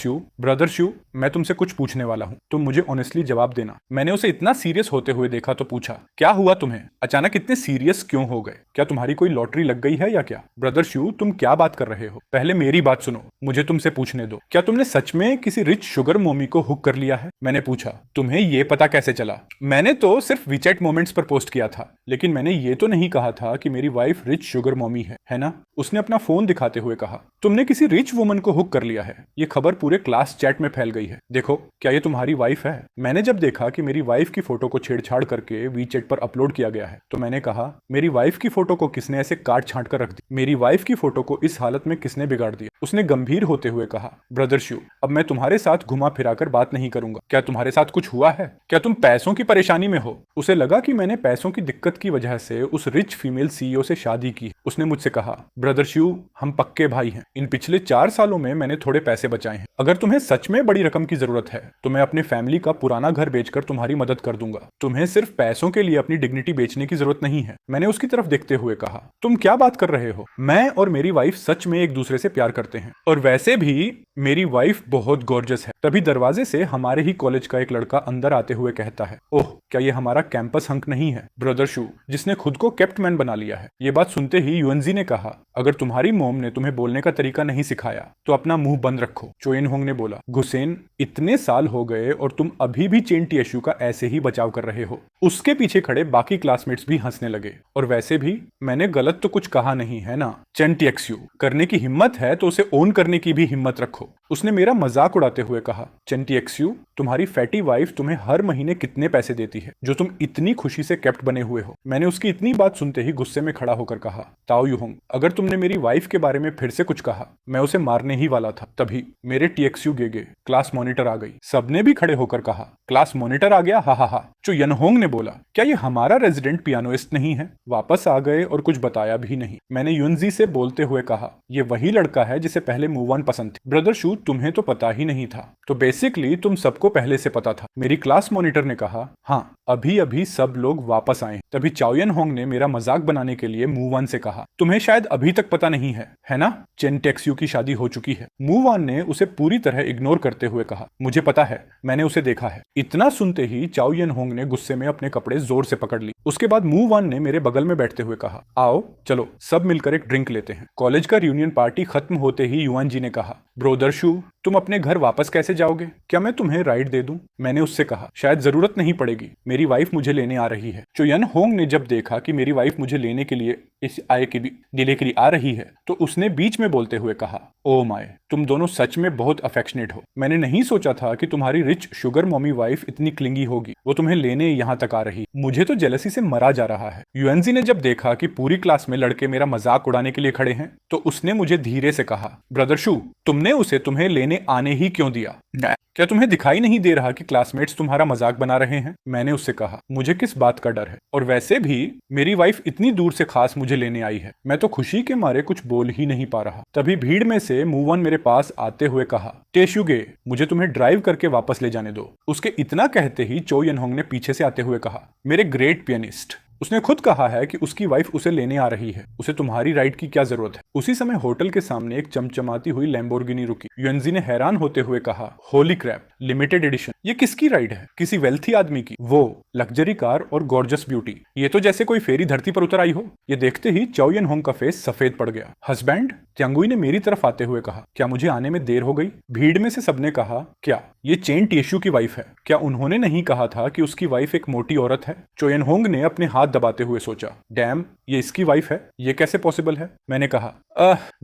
शू, मैं तुमसे कुछ पूछने वाला हूँ, तुम मुझे ऑनेस्टली जवाब देना। मैंने उसे इतना सीरियस होते हुए देखा तो पूछा, क्या हुआ तुम्हें? अचानक इतने सीरियस क्यों हो गए? क्या तुम्हारी कोई लॉटरी लग गई है या क्या? ब्रदर शू, तुम क्या बात कर रहे हो? पहले मेरी बात सुनो, मुझे तुमसे पूछने दो। क्या तुमने सच में किसी रिच शुगर मोमी को हुक कर लिया है? मैंने पूछा, तुम्हें ये पता कैसे चला? मैंने तो सिर्फ वीचैट मोमेंट्स पर पोस्ट किया था, लेकिन मैंने ये तो नहीं कहा था कि मेरी वाइफ रिच शुगर मोमी है ना? उसने अपना फोन दिखाते हुए कहा, तुमने किसी रिच वुमन को हुक कर लिया है। ये खबर पूरे क्लास चैट में फैल गई है। देखो, क्या ये तुम्हारी वाइफ है? मैंने जब देखा कि मेरी वाइफ की फोटो को छेड़छाड़ करके वीचैट पर अपलोड किया गया है तो मैंने कहा, मेरी वाइफ की फोटो को किसने ऐसे काट छांट कर रख दी? मेरी वाइफ की फोटो को इस हालत में किसने बिगाड़ दिया? उसने गंभीर होते हुए कहा, ब्रदर शू, अब मैं तुम्हारे साथ घुमा फिराकर बात नहीं करूंगा। क्या तुम्हारे साथ कुछ हुआ है? क्या तुम पैसों की परेशानी में हो? उसे लगा कि मैंने पैसों की दिक्कत की वजह से उस रिच फीमेल सीईओ से शादी की। उसने मुझसे कहा, ब्रदर शू, हम पक्के भाई हैं। इन पिछले 4 सालों में मैंने थोड़े पैसे बचाए हैं। अगर तुम्हें सच में बड़ी रकम की जरूरत है तो मैं अपने फैमिली का पुराना घर बेचकर तुम्हारी मदद कर दूंगा। तुम्हें सिर्फ पैसों के लिए अपनी डिग्निटी बेचने की जरूरत नहीं है। मैंने उसकी तरफ देखते हुए कहा, तुम क्या बात कर रहे हो? मैं और मेरी वाइफ सच में एक दूसरे से प्यार करते हैं, और वैसे भी मेरी वाइफ बहुत गॉर्जियस है। तभी दरवाजे से हमारे ही कॉलेज का एक लड़का अंदर आते हुए कहता है, ओह, क्या ये हमारा कैंपस हंक नहीं है, ब्रदर शू, जिसने खुद को कैप्ट मैन बना लिया है? ये बात सुनते ही युएनजी ने कहा, अगर तुम्हारी मोम ने तुम्हें बोलने का तरीका नहीं सिखाया तो अपना मुंह बंद रखो। चो इन होंग ने बोला, गुसेन, इतने साल हो गए और तुम अभी भी चेन टीएसयू का ऐसे ही बचाव कर रहे हो। उसके पीछे खड़े बाकी क्लासमेट्स भी हंसने लगे। और वैसे भी मैंने गलत तो कुछ कहा नहीं है ना? चेन टीएसयू करने की हिम्मत है तो उसे ओन करने की भी हिम्मत रखो। उसने मेरा मजाक उड़ाते हुए कहा, चेन टीएसयू, तुम्हारी फैटी वाइफ तुम्हें हर महीने कितने पैसे देती है जो तुम इतनी खुशी से कैप्ट बने हुए हो? मैंने उसकी इतनी बात सुनते ही गुस्से में खड़ा होकर कहा, ताओ युहोंग, अगर तुमने मेरी वाइफ के बारे में फिर से कुछ कहा मैं उसे मारने ही वाला था। तभी मेरे टीएक्सयू गेगे क्लास मॉनिटर आ गई। सबने भी खड़े होकर कहा, क्लास मॉनिटर आ गया, हा हा हा। चो यनहोंग ने बोला, क्या ये हमारा रेजिडेंट पियानोइस्ट नहीं है? वापस आ गए और कुछ बताया भी नहीं। मैंने युनजी से बोलते हुए कहा, ये वही लड़का है जिसे पहले मूव ऑन पसंद थी। ब्रदर शू, तुम्हें तो पता ही नहीं था, तो बेसिकली तुम सबको पहले से पता था। मेरी क्लास मॉनिटर ने कहा, हाँ, अभी अभी सब लोग वापस आए। तभी चाओयन होंग ने मेरा मजाक बनाने के लिए मूव ऑन से कहा, तुम्हें शायद अभी तक पता नहीं है ना? चेन टेक्सयू की शादी हो चुकी है। मूव ऑन ने उसे पूरी तरह इग्नोर करते हुए कहा, मुझे पता है, मैंने उसे देखा है। इतना सुनते ही चाओयन होंग ने गुस्से में अपने कपड़े जोर से पकड़ ली। उसके बाद मूव ऑन ने मेरे बगल में बैठते हुए कहा, आओ चलो सब मिलकर एक ड्रिंक लेते हैं। कॉलेज का रियूनियन पार्टी खत्म होते ही युआन जी ने कहा, ब्रोदर शू, तुम अपने घर वापस कैसे जाओगे? क्या मैं तुम्हें राइड दे दूं? मैंने उससे कहा, शायद जरूरत नहीं पड़ेगी, मेरी वाइफ मुझे लेने आ रही है। चोयन होंग ने जब देखा कि मेरी वाइफ मुझे लेने के लिए इस आय की डिले के लिए आ रही है तो उसने बीच में बोलते हुए कहा, ओ माय, तुम दोनों सच में बहुत अफेक्शनेट हो। मैंने नहीं सोचा था कि तुम्हारी रिच शुगर मॉमी वाइफ इतनी क्लिंगी होगी। वो तुम्हें लेने यहाँ तक आ रही। मुझे तो जेलसी से मरा जा रहा है। युएनजी ने जब देखा कि पूरी क्लास में लड़के मेरा मजाक उड़ाने के लिए खड़े हैं तो उसने मुझे धीरे से कहा, ब्रदर शू, तुमने उसे तुम्हें तुम्हें लेने आने ही क्यों दिया? क्या तुम्हें दिखाई नहीं दे रहा कि क्लासमेट्स तुम्हारा मजाक बना रहे हैं? मैंने उससे कहा, मुझे किस बात का डर है, और वैसे भी मेरी वाइफ इतनी दूर से खास मुझे लेने आई है। मैं तो खुशी के मारे कुछ बोल ही नहीं पा रहा। तभी भीड़ में से मूवन मेरे पास आते हुए कहा, टेशुगे, मुझे तुम्हें ड्राइव करके वापस ले जाने दो। उसके इतना कहते ही चो यनहोंग ने पीछे से आते हुए कहा, मेरे ग्रेट पियानिस्ट, उसने खुद कहा है कि उसकी वाइफ उसे लेने आ रही है, उसे तुम्हारी राइड की क्या जरूरत है? उसी समय होटल के सामने एक चमचमाती हुई लैम्बोर्गिनी रुकी। युएनजी ने हैरान होते हुए कहा, होली क्रैप, लिमिटेड एडिशन, ये किसकी राइड है? किसी वेल्थी आदमी की। वो लग्जरी कार और गॉर्जस ब्यूटी, ये तो जैसे कोई फेरी धरती पर उतर आई हो। ये देखते ही चो यनहोंग का फेस सफेद पड़ गया। हस्बैंड? त्यांगुई ने मेरी तरफ आते हुए कहा, क्या मुझे आने में देर हो गई? भीड़ में से सबने कहा, क्या ये चेन टिएशु की वाइफ है? क्या उन्होंने नहीं कहा था कि उसकी वाइफ एक मोटी औरत है? चो यनहोंग ने अपने हाथ दबाते हुए सोचा, डैम, ये इसकी वाइफ है, ये कैसे पॉसिबल है? मैंने कहा,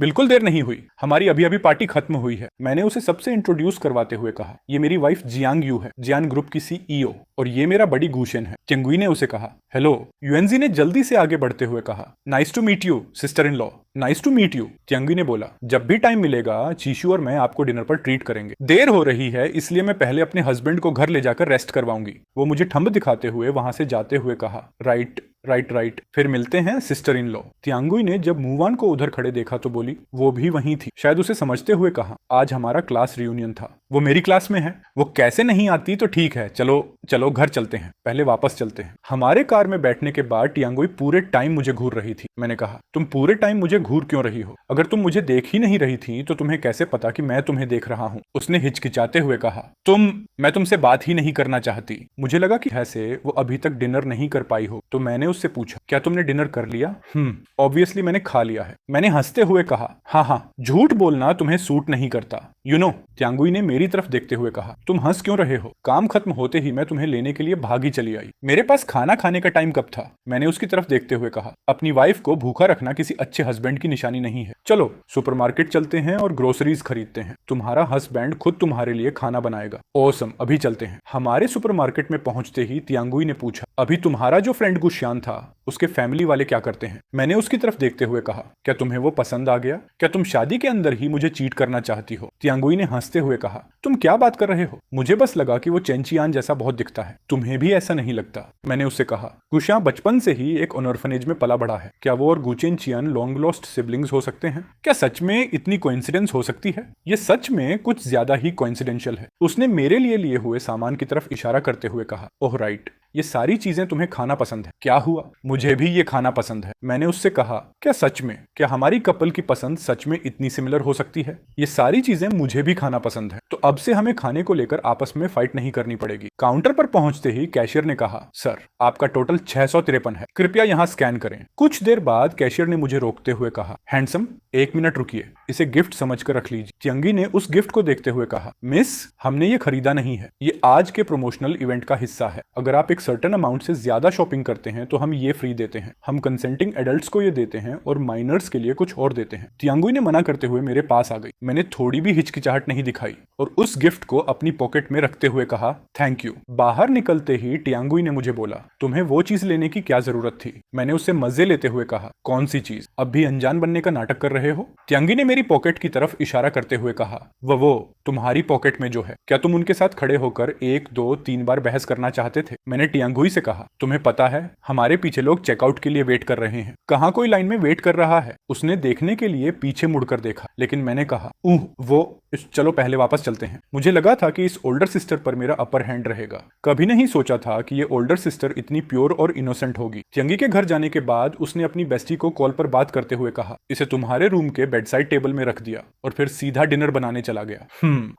बिल्कुल देर नहीं हुई, हमारी अभी अभी पार्टी खत्म हुई है। मैंने उसे सबसे इंट्रोड्यूस करवाते हुए कहा, ये मेरी वाइफ जियांग यू है, जियान ग्रुप की सीईओ, और ये मेरा बड़ी गुशेन है। चेंगुई ने उसे कहा, हेलो। युएनजी ने जल्दी से आगे बढ़ते हुए कहा, nice to meet you sister in law. Nice to meet you, त्यांगी ने बोला, जब भी टाइम मिलेगा चीशु और मैं आपको डिनर पर ट्रीट करेंगे। देर हो रही है इसलिए मैं पहले अपने हस्बैंड को घर ले जाकर रेस्ट करवाऊंगी। वो मुझे ठंब दिखाते हुए वहां से जाते हुए कहा, राइट राइट राइट, फिर मिलते हैं सिस्टर इन लॉ। त्यांगुई ने जब मूवान को उधर खड़े देखा तो बोली, वो भी वहीं थी। शायद उसे समझते हुए कहा, आज हमारा क्लास रियूनियन था। वो मेरी क्लास में है, वो कैसे नहीं आती तो ठीक है, चलो चलो घर चलते हैं, पहले वापस चलते हैं। हमारे कार में बैठने के बाद त्यांगुई पूरे टाइम मुझे घूर रही थी। मैंने कहा, तुम पूरे टाइम मुझे घूर क्यों रही हो? अगर तुम मुझे देख ही नहीं रही थी तो तुम्हें कैसे पता कि मैं तुम्हें देख रहा हूँ? उसने हिचकिचाते हुए कहा, मैं तुमसे बात ही नहीं करना चाहती। मुझे लगा कि ऐसे वो अभी तक डिनर नहीं कर पाई हो, तो मैंने उससे पूछा, क्या तुमने डिनर कर लिया? ऑब्वियसली मैंने खा लिया है। मैंने हंसते हुए कहा, हाँ, झूठ बोलना तुम्हें सूट नहीं करता, यू नो। त्यांगुई ने मेरी तरफ देखते हुए कहा, तुम हंस क्यों रहे हो? काम खत्म होते ही मैं तुम्हें लेने के लिए भागी चली आई। मेरे पास खाना खाने का टाइम कब था? मैंने उसकी तरफ देखते हुए कहा, अपनी वाइफ को भूखा रखना किसी अच्छे हस्बैंड की निशानी नहीं है। चलो सुपरमार्केट चलते हैं और ग्रोसरीज खरीदते हैं। तुम्हारा हस्बैंड खुद तुम्हारे लिए खाना बनाएगा। ऑसम, अभी चलते हैं। हमारे सुपरमार्केट में पहुंचते ही त्यांगुई ने पूछा, अभी तुम्हारा जो फ्रेंड गुशियान था, उसके फैमिली वाले क्या करते हैं? मैंने उसकी तरफ देखते हुए कहा, क्या तुम्हें वो पसंद आ गया? क्या तुम शादी के अंदर ही मुझे चीट करना चाहती हो? त्यांगुई ने हंसते हुए कहा, तुम क्या बात कर रहे हो? मुझे बस लगा कि वो चेंचियान जैसा बहुत दिखता है। तुम्हें भी ऐसा नहीं लगता? मैंने उससे कहा, गुशियां बचपन से ही एक ऑर्फनेज में पला बढ़ा है। क्या वो और गुचेनचियान लॉन्ग लॉस्ट सिबलिंग्स हो सकते हैं? क्या सच में इतनी कोइंसिडेंस हो सकती है? ये सच में कुछ ज्यादा ही कोइंसिडेंशियल है। उसने मेरे लिए हुए सामान की तरफ इशारा करते हुए कहा, ओह राइट, ये सारी चीजें तुम्हें खाना पसंद है। क्या हुआ? मुझे भी ये खाना पसंद है। मैंने उससे कहा, क्या सच में? क्या हमारी कपल की पसंद सच में इतनी सिमिलर हो सकती है? ये सारी चीजें मुझे भी खाना पसंद है, तो अब से हमें खाने को लेकर आपस में फाइट नहीं करनी पड़ेगी। काउंटर पर पहुंचते ही कैशियर ने कहा, सर आपका टोटल 653 है, कृपया यहाँ स्कैन करें। कुछ देर बाद कैशियर ने मुझे रोकते हुए कहा, हैंडसम, 1 मिनट रुकिए, इसे गिफ्ट समझकर रख लीजिए। त्यांगी ने उस गिफ्ट को देखते हुए कहा, मिस, हमने ये खरीदा नहीं है, ये आज के प्रमोशनल इवेंट का हिस्सा है। अगर आप एक सर्टेन अमाउंट से ज्यादा शॉपिंग करते हैं तो हम ये फ्री देते हैं। हम कंसेंटिंग एडल्ट्स को ये देते हैं और माइनर्स के लिए कुछ और देते हैं। त्यांगुई ने मना करते हुए मेरे पास आ गई। मैंने थोड़ी भी हिचकिचाहट नहीं दिखाई और उस गिफ्ट को अपनी पॉकेट में रखते हुए कहा, थैंक यू। बाहर निकलते ही त्यांगुई ने मुझे बोला, तुम्हें वो चीज लेने की क्या जरूरत थी? मैंने उससे मजे लेते हुए कहा, कौन सी चीज? अब भी अनजान बनने का नाटक कर रहे हो? त्यांगी ने मेरी पॉकेट की तरफ इशारा करते हुए कहा, वो तुम्हारी पॉकेट में जो है, क्या तुम उनके साथ खड़े होकर 1 2 3 बार बहस करना चाहते थे? मैंने त्यांगुई से कहा, तुम्हें पता है हमारे पीछे लोग चेकआउट के लिए वेट कर रहे हैं। कहाँ कोई लाइन में वेट कर रहा है? उसने देखने के लिए पीछे मुड़कर देखा, लेकिन मैंने कहा, वो चलो पहले वापस चलते हैं। मुझे लगा था कि इस ओल्डर सिस्टर पर मेरा अपर हैंड रहेगा। कभी नहीं सोचा था कि ये ओल्डर सिस्टर इतनी प्योर और इनोसेंट होगी। त्यांगी के घर जाने के बाद उसने अपनी बेस्टी को कॉल पर बात करते हुए कहा, इसे तुम्हारे रूम के बेडसाइड टेबल में रख दिया और फिर सीधा डिनर बनाने चला गया।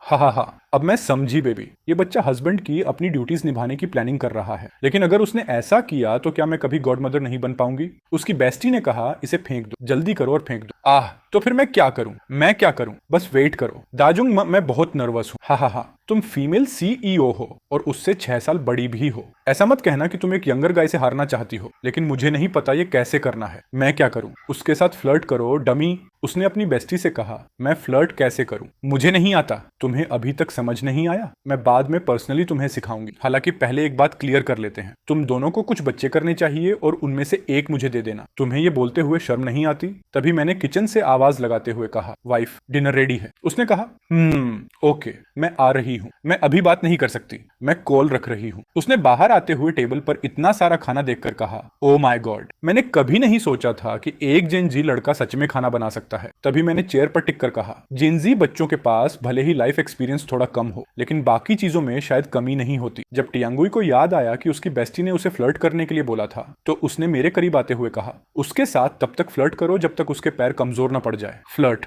हा, अब मैं समझी बेबी, ये बच्चा हस्बैंड की अपनी ड्यूटीज निभाने की प्लानिंग कर रहा है, लेकिन अगर उसने ऐसा किया तो क्या मैं कभी गॉड मदर नहीं बन पाऊंगी? उसकी बेस्टी ने कहा, इसे फेंक दो, जल्दी करो और फेंक दो। तो फिर मैं क्या करूं? बस वेट करो दाजुंग, मैं बहुत नर्वस हूं। हा, तुम फीमेल सीईओ हो और उससे 6 साल बड़ी भी हो। ऐसा मत कहना कि तुम एक यंगर गाय से हारना चाहती हो, लेकिन मुझे नहीं पता ये कैसे करना है। मैं क्या करूं? उसके साथ फ्लर्ट करो डमी। उसने अपनी बेस्टी से कहा। मैं फ्लर्ट कैसे करूं? मुझे नहीं आता। तुम्हें अभी तक समझ नहीं आया? मैं बाद में पर्सनली तुम्हें सिखाऊंगी। हालांकि पहले एक बात क्लियर कर लेते हैं, तुम दोनों को कुछ बच्चे करने चाहिए और उनमें से एक मुझे दे देना। तुम्हें ये बोलते हुए शर्म नहीं आती? तभी मैंने किचन से आवाज लगाते हुए कहा, वाइफ डिनर रेडी है। उसने कहा, ओके, मैं आ रही हूँ। मैं अभी बात नहीं कर सकती, मैं कॉल रख रही हूँ। उसने बाहर आते हुए टेबल पर इतना सारा खाना देखकर कहा, ओ माय गॉड, मैंने कभी नहीं सोचा था कि एक जेनजी लड़का सच में खाना बना सकता है। तभी मैंने चेयर पर टिक कर कहा, जेनजी बच्चों के पास भले ही लाइफ एक्सपीरियंस थोड़ा कम हो, लेकिन बाकी चीजों में शायद कमी नहीं होती। जब टियांगुई को याद आया कि उसकी बेस्टी ने उसे फ्लर्ट करने के लिए बोला था, तो उसने मेरे करीब आते हुए कहा, उसके साथ तब तक फ्लर्ट करो जब तक उसके पैर कमजोर न पड़ जाए। फ्लर्ट?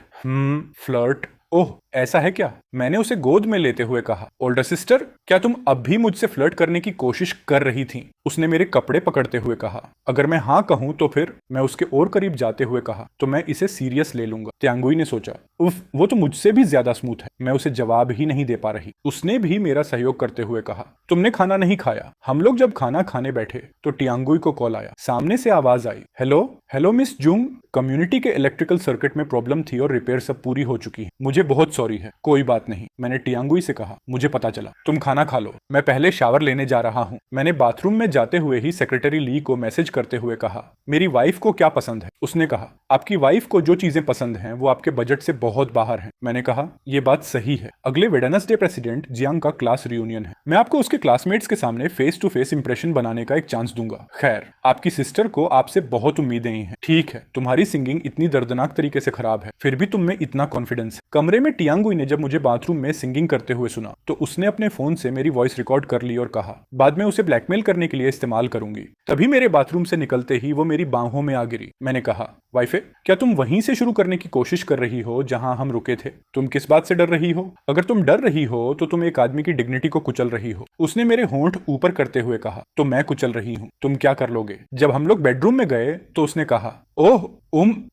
फ्लर्ट? ओह, ऐसा है क्या? मैंने उसे गोद में लेते हुए कहा, ओल्डर सिस्टर, क्या तुम अब भी मुझसे फ्लर्ट करने की कोशिश कर रही थी? उसने मेरे कपड़े पकड़ते हुए कहा। अगर मैं हाँ कहूं तो फिर? मैं उसके और करीब जाते हुए कहा, तो मैं इसे सीरियस ले लूंगा। त्यांगुई ने सोचा, उफ, वो तो मुझसे भी ज्यादा स्मूथ है। मैं उसे जवाब ही नहीं दे पा रही। उसने भी मेरा सहयोग करते हुए कहा, तुमने खाना नहीं खाया। हम लोग जब खाना खाने बैठे तो टियांगुई को कॉल आया। सामने से आवाज आई, hello hello miss Jung, community के इलेक्ट्रिकल सर्किट में प्रॉब्लम थी और रिपेयर सब पूरी हो चुकी है। मुझे बहुत सॉरी है। कोई बात नहीं, मैंने टियांगुई से कहा, मुझे पता चला। तुम खाना खा लो, मैं पहले शावर लेने जा रहा हूँ। मैंने बाथरूम में जाते हुए ही सेक्रेटरी ली को मैसेज करते हुए कहा, मेरी वाइफ को क्या पसंद है? उसने कहा, आपकी वाइफ को जो चीजें पसंद हैं वो आपके बजट से बहुत बाहर हैं। मैंने कहा, ये बात सही है। अगले वेडनेसडे प्रेसिडेंट जियांग का क्लास रियूनियन है। मैं आपको उसके क्लासमेट्स के सामने फेस टू फेस इंप्रेशन बनाने का एक चांस दूंगा। खैर, आपकी सिस्टर को आपसे बहुत उम्मीदें हैं। ठीक है, तुम्हारी सिंगिंग इतनी दर्दनाक तरीके से खराब है, फिर भी तुम में इतना कॉन्फिडेंस है। कमरे में टियांगुई ने जब मुझे बाथरूम में सिंगिंग करते हुए सुना तो उसने अपने फोन से मेरी वॉइस रिकॉर्ड कर ली और कहा, बाद में उसे ब्लैकमेल करने के लिए इस्तेमाल करूंगी। तभी मेरे बाथरूम से निकलते ही वो मेरी बाहों में आ गिरी। मैंने कहा, वाइफे, क्या तुम वहीं से शुरू करने की कोशिश कर रही हो जहां हम रुके थे? तुम किस बात से डर रही हो? अगर तुम डर रही हो तो तुम एक आदमी की डिग्निटी को कुचल रही हो। उसने मेरे होंठ ऊपर करते हुए कहा, तो मैं कुचल रही हूँ, तुम क्या कर लोगे? जब हम लोग बेडरूम में गए तो उसने कहा, ओह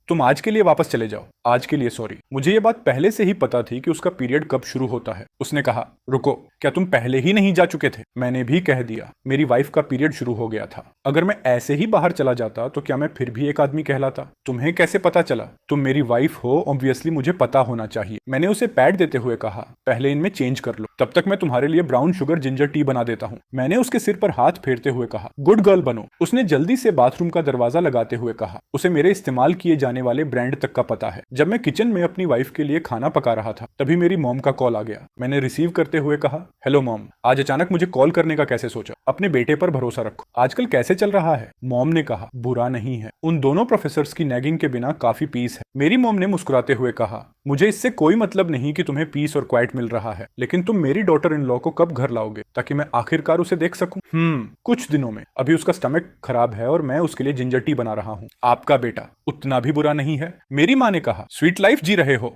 तुम आज के लिए वापस चले जाओ। आज के लिए सॉरी। मुझे ये बात पहले से ही पता थी कि उसका पीरियड कब शुरू होता है। उसने कहा, रुको, क्या तुम पहले ही नहीं जा चुके थे? मैंने भी कह दिया, मेरी वाइफ का पीरियड शुरू हो गया था। अगर मैं ऐसे ही बाहर चला जाता तो क्या मैं फिर भी एक आदमी कहलाता? तुम्हें कैसे पता चला? तुम मेरी वाइफ हो, ऑब्वियसली मुझे पता होना चाहिए। मैंने उसे पैड देते हुए कहा, पहले इनमें चेंज कर लो, तब तक मैं तुम्हारे लिए ब्राउन शुगर जिंजर टी बना देता हूँ। मैंने उसके सिर पर हाथ फेरते हुए कहा, गुड गर्ल बनो। उसने जल्दी से बाथरूम का दरवाजा लगाते हुए कहा, उसे मेरे इस्तेमाल किए जाने वाले ब्रांड तक का पता है। जब मैं किचन में अपनी वाइफ के लिए खाना पका रहा था तभी मेरी मॉम का कॉल आ गया। मैंने रिसीव करते हुए कहा, हेलो मॉम, आज अचानक मुझे कॉल करने का कैसे सोचा? अपने बेटे पर भरोसा रखो। आजकल कैसे चल रहा है? मॉम ने कहा, बुरा नहीं है। उन दोनों प्रोफेसर्स की नैगिंग के बिना काफी पीस है। मेरी मॉम ने मुस्कुराते हुए कहा, मुझे इससे कोई मतलब नहीं कि तुम्हें पीस और क्वाइट मिल रहा है, लेकिन तुम मेरी डॉटर इन लॉ को कब घर लाओगे ताकि मैं आखिरकार उसे देख सकूं? कुछ दिनों में। अभी उसका स्टमक खराब है और मैं उसके लिए जिंजर टी बना रहा हूँ। आपका बेटा उतना भी बुरा नहीं है। मेरी माँ ने कहा, स्वीट लाइफ जी रहे हो?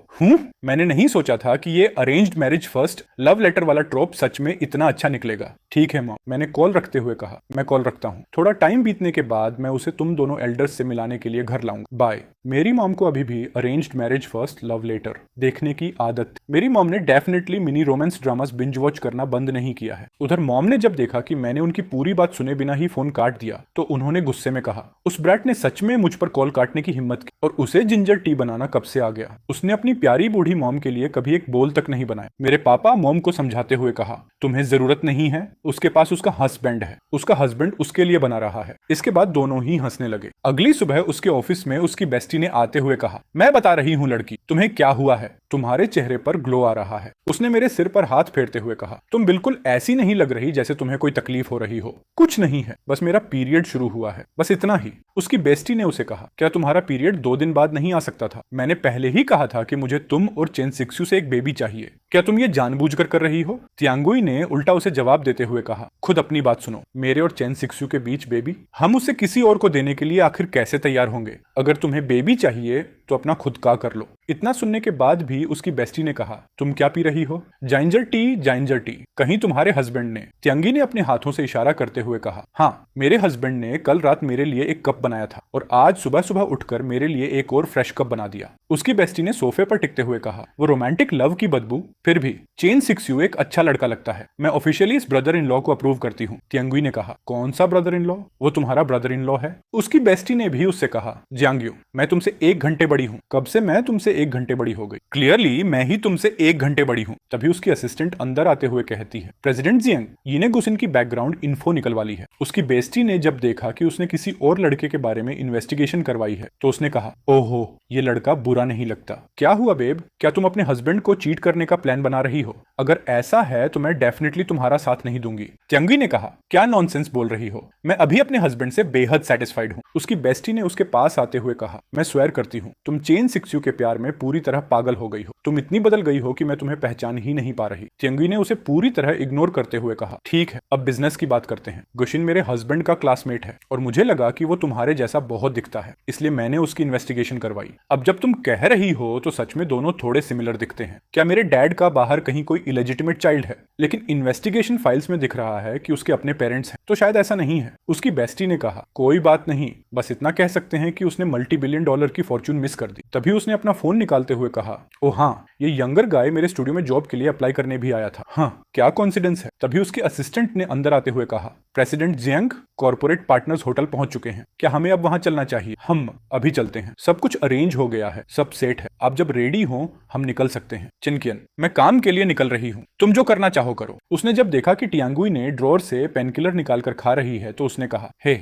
मैंने नहीं सोचा था कि ये arranged marriage first love letter वाला ट्रोप सच में इतना अच्छा निकलेगा। ठीक है मॉम, मैंने कॉल रखते हुए कहा, मैं कॉल रखता हूँ। थोड़ा टाइम बीतने के बाद मैं उसे तुम दोनों एल्डर्स से मिलाने के लिए घर लाऊंगा। बाय। मेरी मॉम को अभी भी arranged marriage first love letter देखने की आदत थी। मेरी मॉम ने definitely mini romance dramas binge watch करना बंद नहीं किया है। उधर मॉम ने जब देखा कि मैंने उनकी पूरी बात सुने बिना ही फोन काट दिया तो उन्होंने गुस्से में कहा, उस ब्रैट ने सच में मुझ पर कॉल काटने की हिम्मत की, और उसे जिंजर टी बनाना कब से आ गया? उसने अपनी प्यारी बूढ़ी मॉम के लिए कभी एक बोल तक नहीं बनाया। मेरे पापा मॉम को समझाते हुए कहा, तुम्हें जरूरत नहीं है, उसके पास उसका हस्बैंड है, उसका हस्बैंड उसके लिए बना रहा है। इसके बाद दोनों ही हंसने लगे। अगली सुबह उसके ऑफिस में उसकी बेस्टी ने आते हुए कहा, मैं बता रही हूँ लड़की, तुम्हें क्या हुआ है? तुम्हारे चेहरे पर ग्लो आ रहा है। उसने मेरे सिर पर हाथ फेरते हुए कहा, तुम बिल्कुल ऐसी नहीं लग रही जैसे तुम्हें कोई तकलीफ हो रही हो। कुछ नहीं है, बस मेरा पीरियड शुरू हुआ है, बस इतना ही। उसकी बेस्टी ने उसे कहा, क्या तुम्हारा पीरियड 2 दिन बाद नहीं आ सकता था? मैंने पहले ही कहा था कि मुझे तुम और चेन सिक्सू से एक बेबी चाहिए। क्या तुम ये जानबूझकर कर रही हो? त्यांगुई ने उल्टा उसे जवाब देते हुए कहा, खुद अपनी बात सुनो। मेरे और चेन सिक्सू के बीच बेबी? हम उसे किसी और को देने के लिए आखिर कैसे तैयार होंगे? अगर तुम्हें बेबी चाहिए तो अपना खुद का कर लो। इतना सुनने के बाद भी उसकी बेस्टी ने कहा, तुम क्या पी रही हो? जाइंजर टी, जाइंजर टी। कहीं तुम्हारे हस्बैंड ने? त्यांगी ने अपने हाथों से इशारा करते हुए कहा, हाँ, मेरे हस्बैंड ने कल रात मेरे लिए एक कप बनाया था और आज सुबह सुबह उठकर मेरे लिए एक और फ्रेश कप बना दिया। उसकी बेस्टी ने सोफे पर टिकते हुए कहा। वो रोमांटिक लव की बदबू, फिर भी चेन सिक्सयू एक अच्छा लड़का लगता है। मैं ऑफिशियली इस ब्रदर इन लॉ को अप्रूव करती हूँ। तियांगुई ने कहा। कौन सा ब्रदर इन लॉ? वो तुम्हारा ब्रदर इन लॉ है। उसकी बेस्टी ने भी उससे कहा। जियांगयू, मैं तुमसे 1 घंटे बड़ी हूँ। कब से मैं तुमसे 1 घंटे बड़ी हो गई? क्लियरली मैं ही तुमसे 1 घंटे बड़ी हूँ। तभी उसकी असिस्टेंट अंदर आते हुए कहती है, प्रेसिडेंट जियांग, यीने गुसिन की बैकग्राउंड इन्फो निकल वाली है। उसकी बेस्टी ने जब देखा कि उसने किसी और लड़के के बारे में इन्वेस्टिगेशन करवाई है तो उसने कहा, ओहो, ये लड़का बुरा नहीं लगता। क्या हुआ बेब? क्या तुम अपने हस्बैंड को चीट करने का प्लान बना रही हो? अगर ऐसा है तो मैं डेफिनेटली तुम्हारा साथ नहीं दूंगी। तियांगी ने कहा, क्या नॉनसेंस बोल रही हो? मैं अभी अपने हस्बैंड से बेहद सेटिस्फाइड हूँ। उसकी बेस्टी ने उसके पास आते हुए कहा, मैं स्वेयर करती हूँ तुम चेन सिक्सयू के प्यार में पूरी तरह पागल हो गई हो। तुम इतनी बदल गई हो कि मैं तुम्हें पहचान ही नहीं पा रही। तियांगी ने उसे पूरी तरह इग्नोर करते हुए कहा, ठीक है, अब बिजनेस की बात करते हैं। गुशिन मेरे हस्बैंड का क्लासमेट है और मुझे लगा कि वो तुम्हारे जैसा बहुत दिखता है, इसलिए मैंने उसकी इन्वेस्टिगेशन करवाई। अब जब तुम कह रही हो तो सच में दोनों थोड़े सिमिलर दिखते हैं। क्या मेरे डैड का बाहर कहीं कोई इलेजिटिमेट चाइल्ड है? लेकिन इन्वेस्टिगेशन फाइल्स में दिख रहा है कि उसके अपने पेरेंट्स हैं, तो शायद ऐसा नहीं है। उसकी बेस्टी ने कहा, कोई बात नहीं, बस इतना कह सकते हैं कि उसने $multi-billion की फॉर्चून मिस कर दी। तभी उसने अपना फोन निकालते हुए कहा, ओ हाँ, ये यंगर गाय मेरे स्टूडियो में जॉब के लिए अप्लाई करने भी आया था। हाँ, क्या कॉन्सिडेंस है। तभी उसके असिस्टेंट ने अंदर आते हुए कहा, president Jiang, corporate partners hotel पहुंच चुके हैं। क्या हमें अब वहां चलना चाहिए? हम अभी चलते हैं। सब कुछ अरेंज हो गया है, सब सेट है। आप जब रेडी हो हम निकल सकते हैं। चिनकियन, मैं काम के लिए निकल रही हूँ, तुम जो करना चाहो करो। उसने जब देखा कि टियांगुई ने ड्रॉर से पेनकिलर निकालकर खा रही है तो उसने कहा, हे,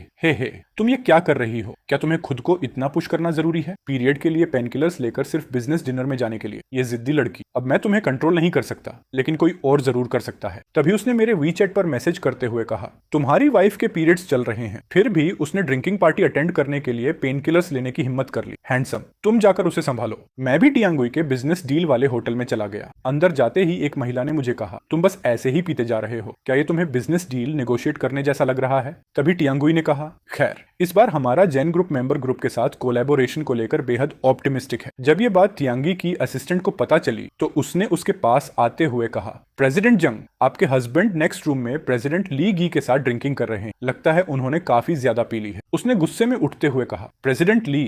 तुम ये क्या कर रही हो? क्या तुम्हें खुद को इतना पुश करना जरूरी है? पीरियड के लिए पेनकिलर्स लेकर सिर्फ बिजनेस डिनर में जाने के लिए? ये जिद्दी लड़की। अब मैं तुम्हें कंट्रोल नहीं कर सकता, लेकिन कोई और जरूर कर सकता है। तभी उसने मेरे वीचैट पर मैसेज करते हुए कहा, तुम्हारी वाइफ के पीरियड्स चल रहे हैं, फिर भी उसने ड्रिंकिंग पार्टी अटेंड करने के लिए पेन किलर्स लेने की हिम्मत कर ली। हैंडसम, तुम जाकर उसे संभालो। मैं भी टियांगुई के बिजनेस डील वाले होटल में चला गया। अंदर जाते ही एक महिला ने मुझे कहा, तुम बस ऐसे ही पीते जा रहे हो, क्या ये तुम्हें बिजनेस डील नेगोशिएट करने जैसा लग रहा है? तभी टियांगुई ने कहा, खैर, इस बार हमारा जैन ग्रुप मेंबर ग्रुप के साथ कोलैबोरेशन को लेकर बेहद ऑप्टिमिस्टिक है। जब ये बात तियांगी की असिस्टेंट को पता चली तो उसने उसके पास आते हुए कहा, प्रेसिडेंट जंग, आपके हस्बैंड नेक्स्ट रूम में प्रेसिडेंट ली गी के साथ ड्रिंकिंग कर रहे हैं। लगता है उन्होंने काफी ज्यादा पी ली है। उसने गुस्से में उठते हुए कहा, president Lee,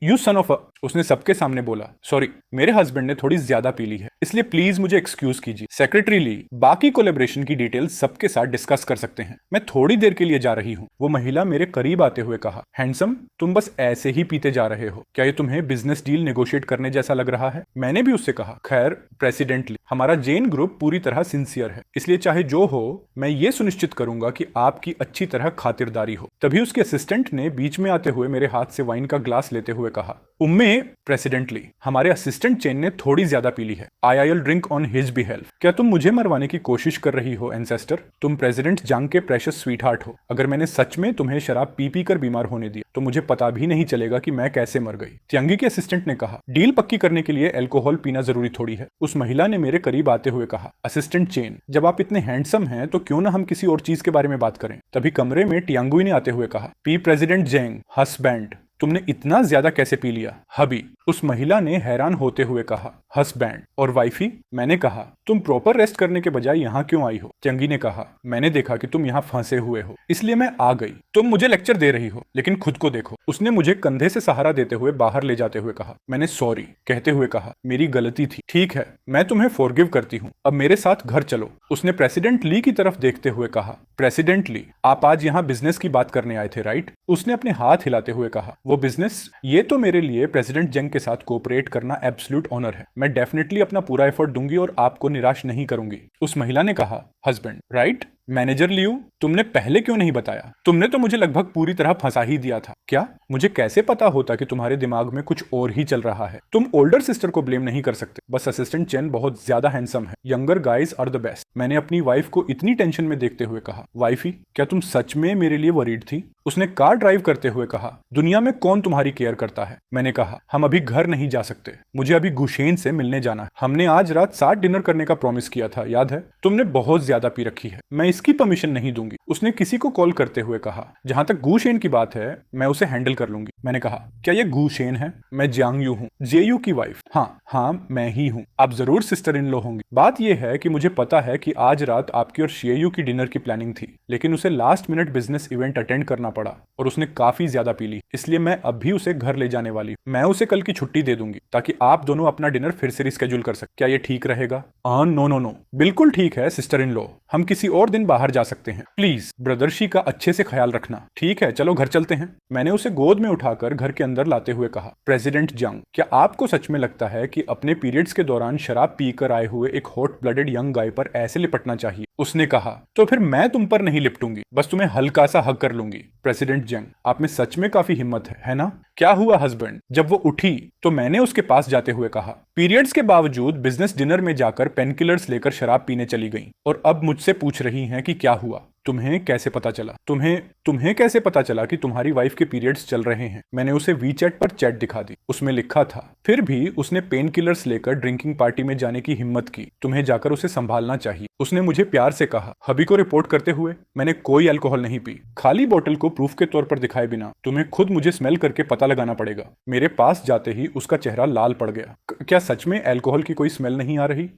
you son of a. उसने सबके सामने बोला, सॉरी, मेरे हस्बैंड ने थोड़ी ज्यादा पी ली है, इसलिए प्लीज मुझे एक्सक्यूज कीजिए। सेक्रेटरी ली, बाकी कोलैबोरेशन की डिटेल्स सबके साथ डिस्कस कर सकते हैं, मैं थोड़ी देर के लिए जा रही हूँ। वो महिला मेरे करीब आते हुए कहा, हैंडसम, तुम बस ऐसे ही पीते जा रहे हो, क्या ये तुम्हें बिजनेस डील नेगोशिएट करने जैसा लग रहा है? मैंने भी उससे कहा, खैर प्रेसिडेंट ली, हमारा जैन ग्रुप पूरी तरह सिंसियर है, इसलिए चाहे जो हो मैं ये सुनिश्चित करूंगा कि आपकी अच्छी तरह खातिरदारी हो। तभी उसके असिस्टेंट ने बीच में आते हुए मेरे हाथ से वाइन का ग्लास लेते हुए कहा, उम्मे, प्रेसिडेंट ली, हमारे असिस्टेंट चेन ने थोड़ी ज्यादा पी ली है। I will drink on his बिहेल्फ। क्या तुम मुझे मरवाने की कोशिश कर रही हो एंसेस्टर? तुम प्रेसिडेंट जंग के प्रेशियस स्वीट हार्ट हो। अगर मैंने सच में तुम्हें शराब पी पी कर बीमार होने दिया तो मुझे पता भी नहीं चलेगा कि मैं कैसे मर गई। तियांगी के असिस्टेंट ने कहा, डील पक्की करने के लिए अल्कोहल पीना जरूरी थोड़ी है। उस महिला ने मेरे करीब आते हुए कहा, असिस्टेंट चेन, जब आप इतने हैंडसम हैं तो क्यों ना हम किसी और चीज के बारे में बात करें। तभी कमरे में टियांगुई ने आते हुए कहा, पी प्रेसिडेंट जेंग, हस्बैंड, तुमने इतना ज्यादा कैसे पी लिया? हबी, उस महिला ने हैरान होते हुए कहा, हस्बैंड और वाइफी? मैंने कहा, तुम प्रॉपर रेस्ट करने के बजाय यहाँ क्यों आई हो? तियांगी ने कहा, मैंने देखा कि तुम यहाँ फंसे हुए हो, इसलिए मैं आ गई। तुम मुझे लेक्चर दे रही हो, लेकिन खुद को देखो। उसने मुझे कंधे से सहारा देते हुए बाहर ले जाते हुए कहा। मैंने सॉरी कहते हुए कहा, मेरी गलती थी। ठीक है, मैं तुम्हें फॉरगिव करती हूँ, अब मेरे साथ घर चलो। उसने प्रेसिडेंट ली की तरफ देखते हुए कहा, प्रेसिडेंट ली, आप आज यहाँ बिजनेस की बात करने आए थे, राइट? उसने अपने हाथ हिलाते हुए कहा, वो बिजनेस? ये तो मेरे लिए प्रेसिडेंट जंग के साथ कोऑपरेट करना एब्सोल्यूट ऑनर है। मैं डेफिनेटली अपना पूरा एफर्ट दूंगी और आपको निराश नहीं करूंगी। उस महिला ने कहा, हस्बैंड, राइट? मैनेजर लियू, तुमने पहले क्यों नहीं बताया? तुमने तो मुझे लगभग पूरी तरह फंसा ही दिया था। क्या मुझे कैसे पता होता कि तुम्हारे दिमाग में कुछ और ही चल रहा है? तुम ओल्डर सिस्टर को ब्लेम नहीं कर सकते, बस असिस्टेंट चेन बहुत ज्यादा हैंडसम है। Younger guys are the best. मैंने अपनी वाइफ को इतनी टेंशन में देखते हुए कहा, वाइफी, क्या तुम सच में मेरे लिए वरीड थी? उसने कार ड्राइव करते हुए कहा, दुनिया में कौन तुम्हारी केयर करता है? मैंने कहा, हम अभी घर नहीं जा सकते, मुझे अभी गुशेन से मिलने जाना है। हमने आज रात 7 डिनर करने का प्रॉमिस किया था, याद है? तुमने बहुत ज्यादा पी रखी है, मैं इसकी परमिशन नहीं दूंगी। उसने किसी को कॉल करते हुए कहा, जहां तक गुशेन की बात है मैं उसे हैंडल कर लूंगी। मैंने कहा, क्या ये गुशेन है? मैं जियांगयू हूँ, जेयू की वाइफ। हाँ, मैं ही हूँ। आप जरूर सिस्टर इन लॉ होंगी। बात यह है कि मुझे पता है कि आज रात आपकी और शेयू की डिनर की प्लानिंग थी, लेकिन उसे last minute business event attend करना पड़ा और उसने काफी ज्यादा पी ली, इसलिए मैं अब भी उसे घर ले जाने वाली हूँ। मैं उसे कल की छुट्टी दे दूंगी ताकि आप दोनों अपना डिनर फिर से रिस्केड्यूल कर सकें। क्या ये ठीक रहेगा? नो नो नो, बिल्कुल ठीक है सिस्टर इन लॉ, हम किसी और दिन बाहर जा सकते हैं। प्लीज ब्रदर्शी का अच्छे से ख्याल रखना। ठीक है, चलो घर चलते हैं, मैंने उसे गोद में उठाकर घर के अंदर लाते हुए कहा। प्रेसिडेंट जंग, क्या आपको सच में लगता है कि अपने पीरियड्स के दौरान शराब पीकर आए हुए एक हॉट ब्लडेड यंग गाय पर ऐसे लिपटना चाहिए? उसने कहा। तो फिर मैं तुम पर नहीं लिपटूंगी, बस तुम्हें हल्का सा हक कर लूंगी। प्रेसिडेंट जंग, आप में सच में काफी हिम्मत है ना? क्या हुआ हस्बैंड? जब वो उठी तो मैंने उसके पास जाते हुए कहा, पीरियड्स के बावजूद बिजनेस डिनर में जाकर पेनकिलर्स लेकर शराब पीने चली गई और अब मुझसे पूछ रही हैं कि क्या हुआ? तुम्हें कैसे पता चला? तुम्हें कैसे पता चला कि तुम्हारी वाइफ के पीरियड्स चल रहे हैं? मैंने उसे वीचैट पर चैट दिखा दी, उसमें लिखा था। फिर भी उसने पेन किलर्स लेकर ड्रिंकिंग पार्टी में जाने की हिम्मत की। तुम्हें जाकर उसे संभालना चाहिए, उसने मुझे प्यार से कहा। हबी को रिपोर्ट करते हुए, मैंने कोई अल्कोहल नहीं पी, खाली बोतल को प्रूफ के तौर पर दिखाए बिना तुम्हें खुद मुझे स्मेल करके पता लगाना पड़ेगा। मेरे पास जाते ही उसका चेहरा लाल पड़ गया। क्या सच में अल्कोहल की कोई स्मेल नहीं आ रही?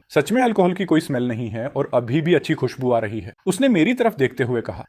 सच में अल्कोहल की कोई स्मेल नहीं है और अभी भी अच्छी खुशबू आ रही है, उसने मेरी तरफ देखते हुए कहा।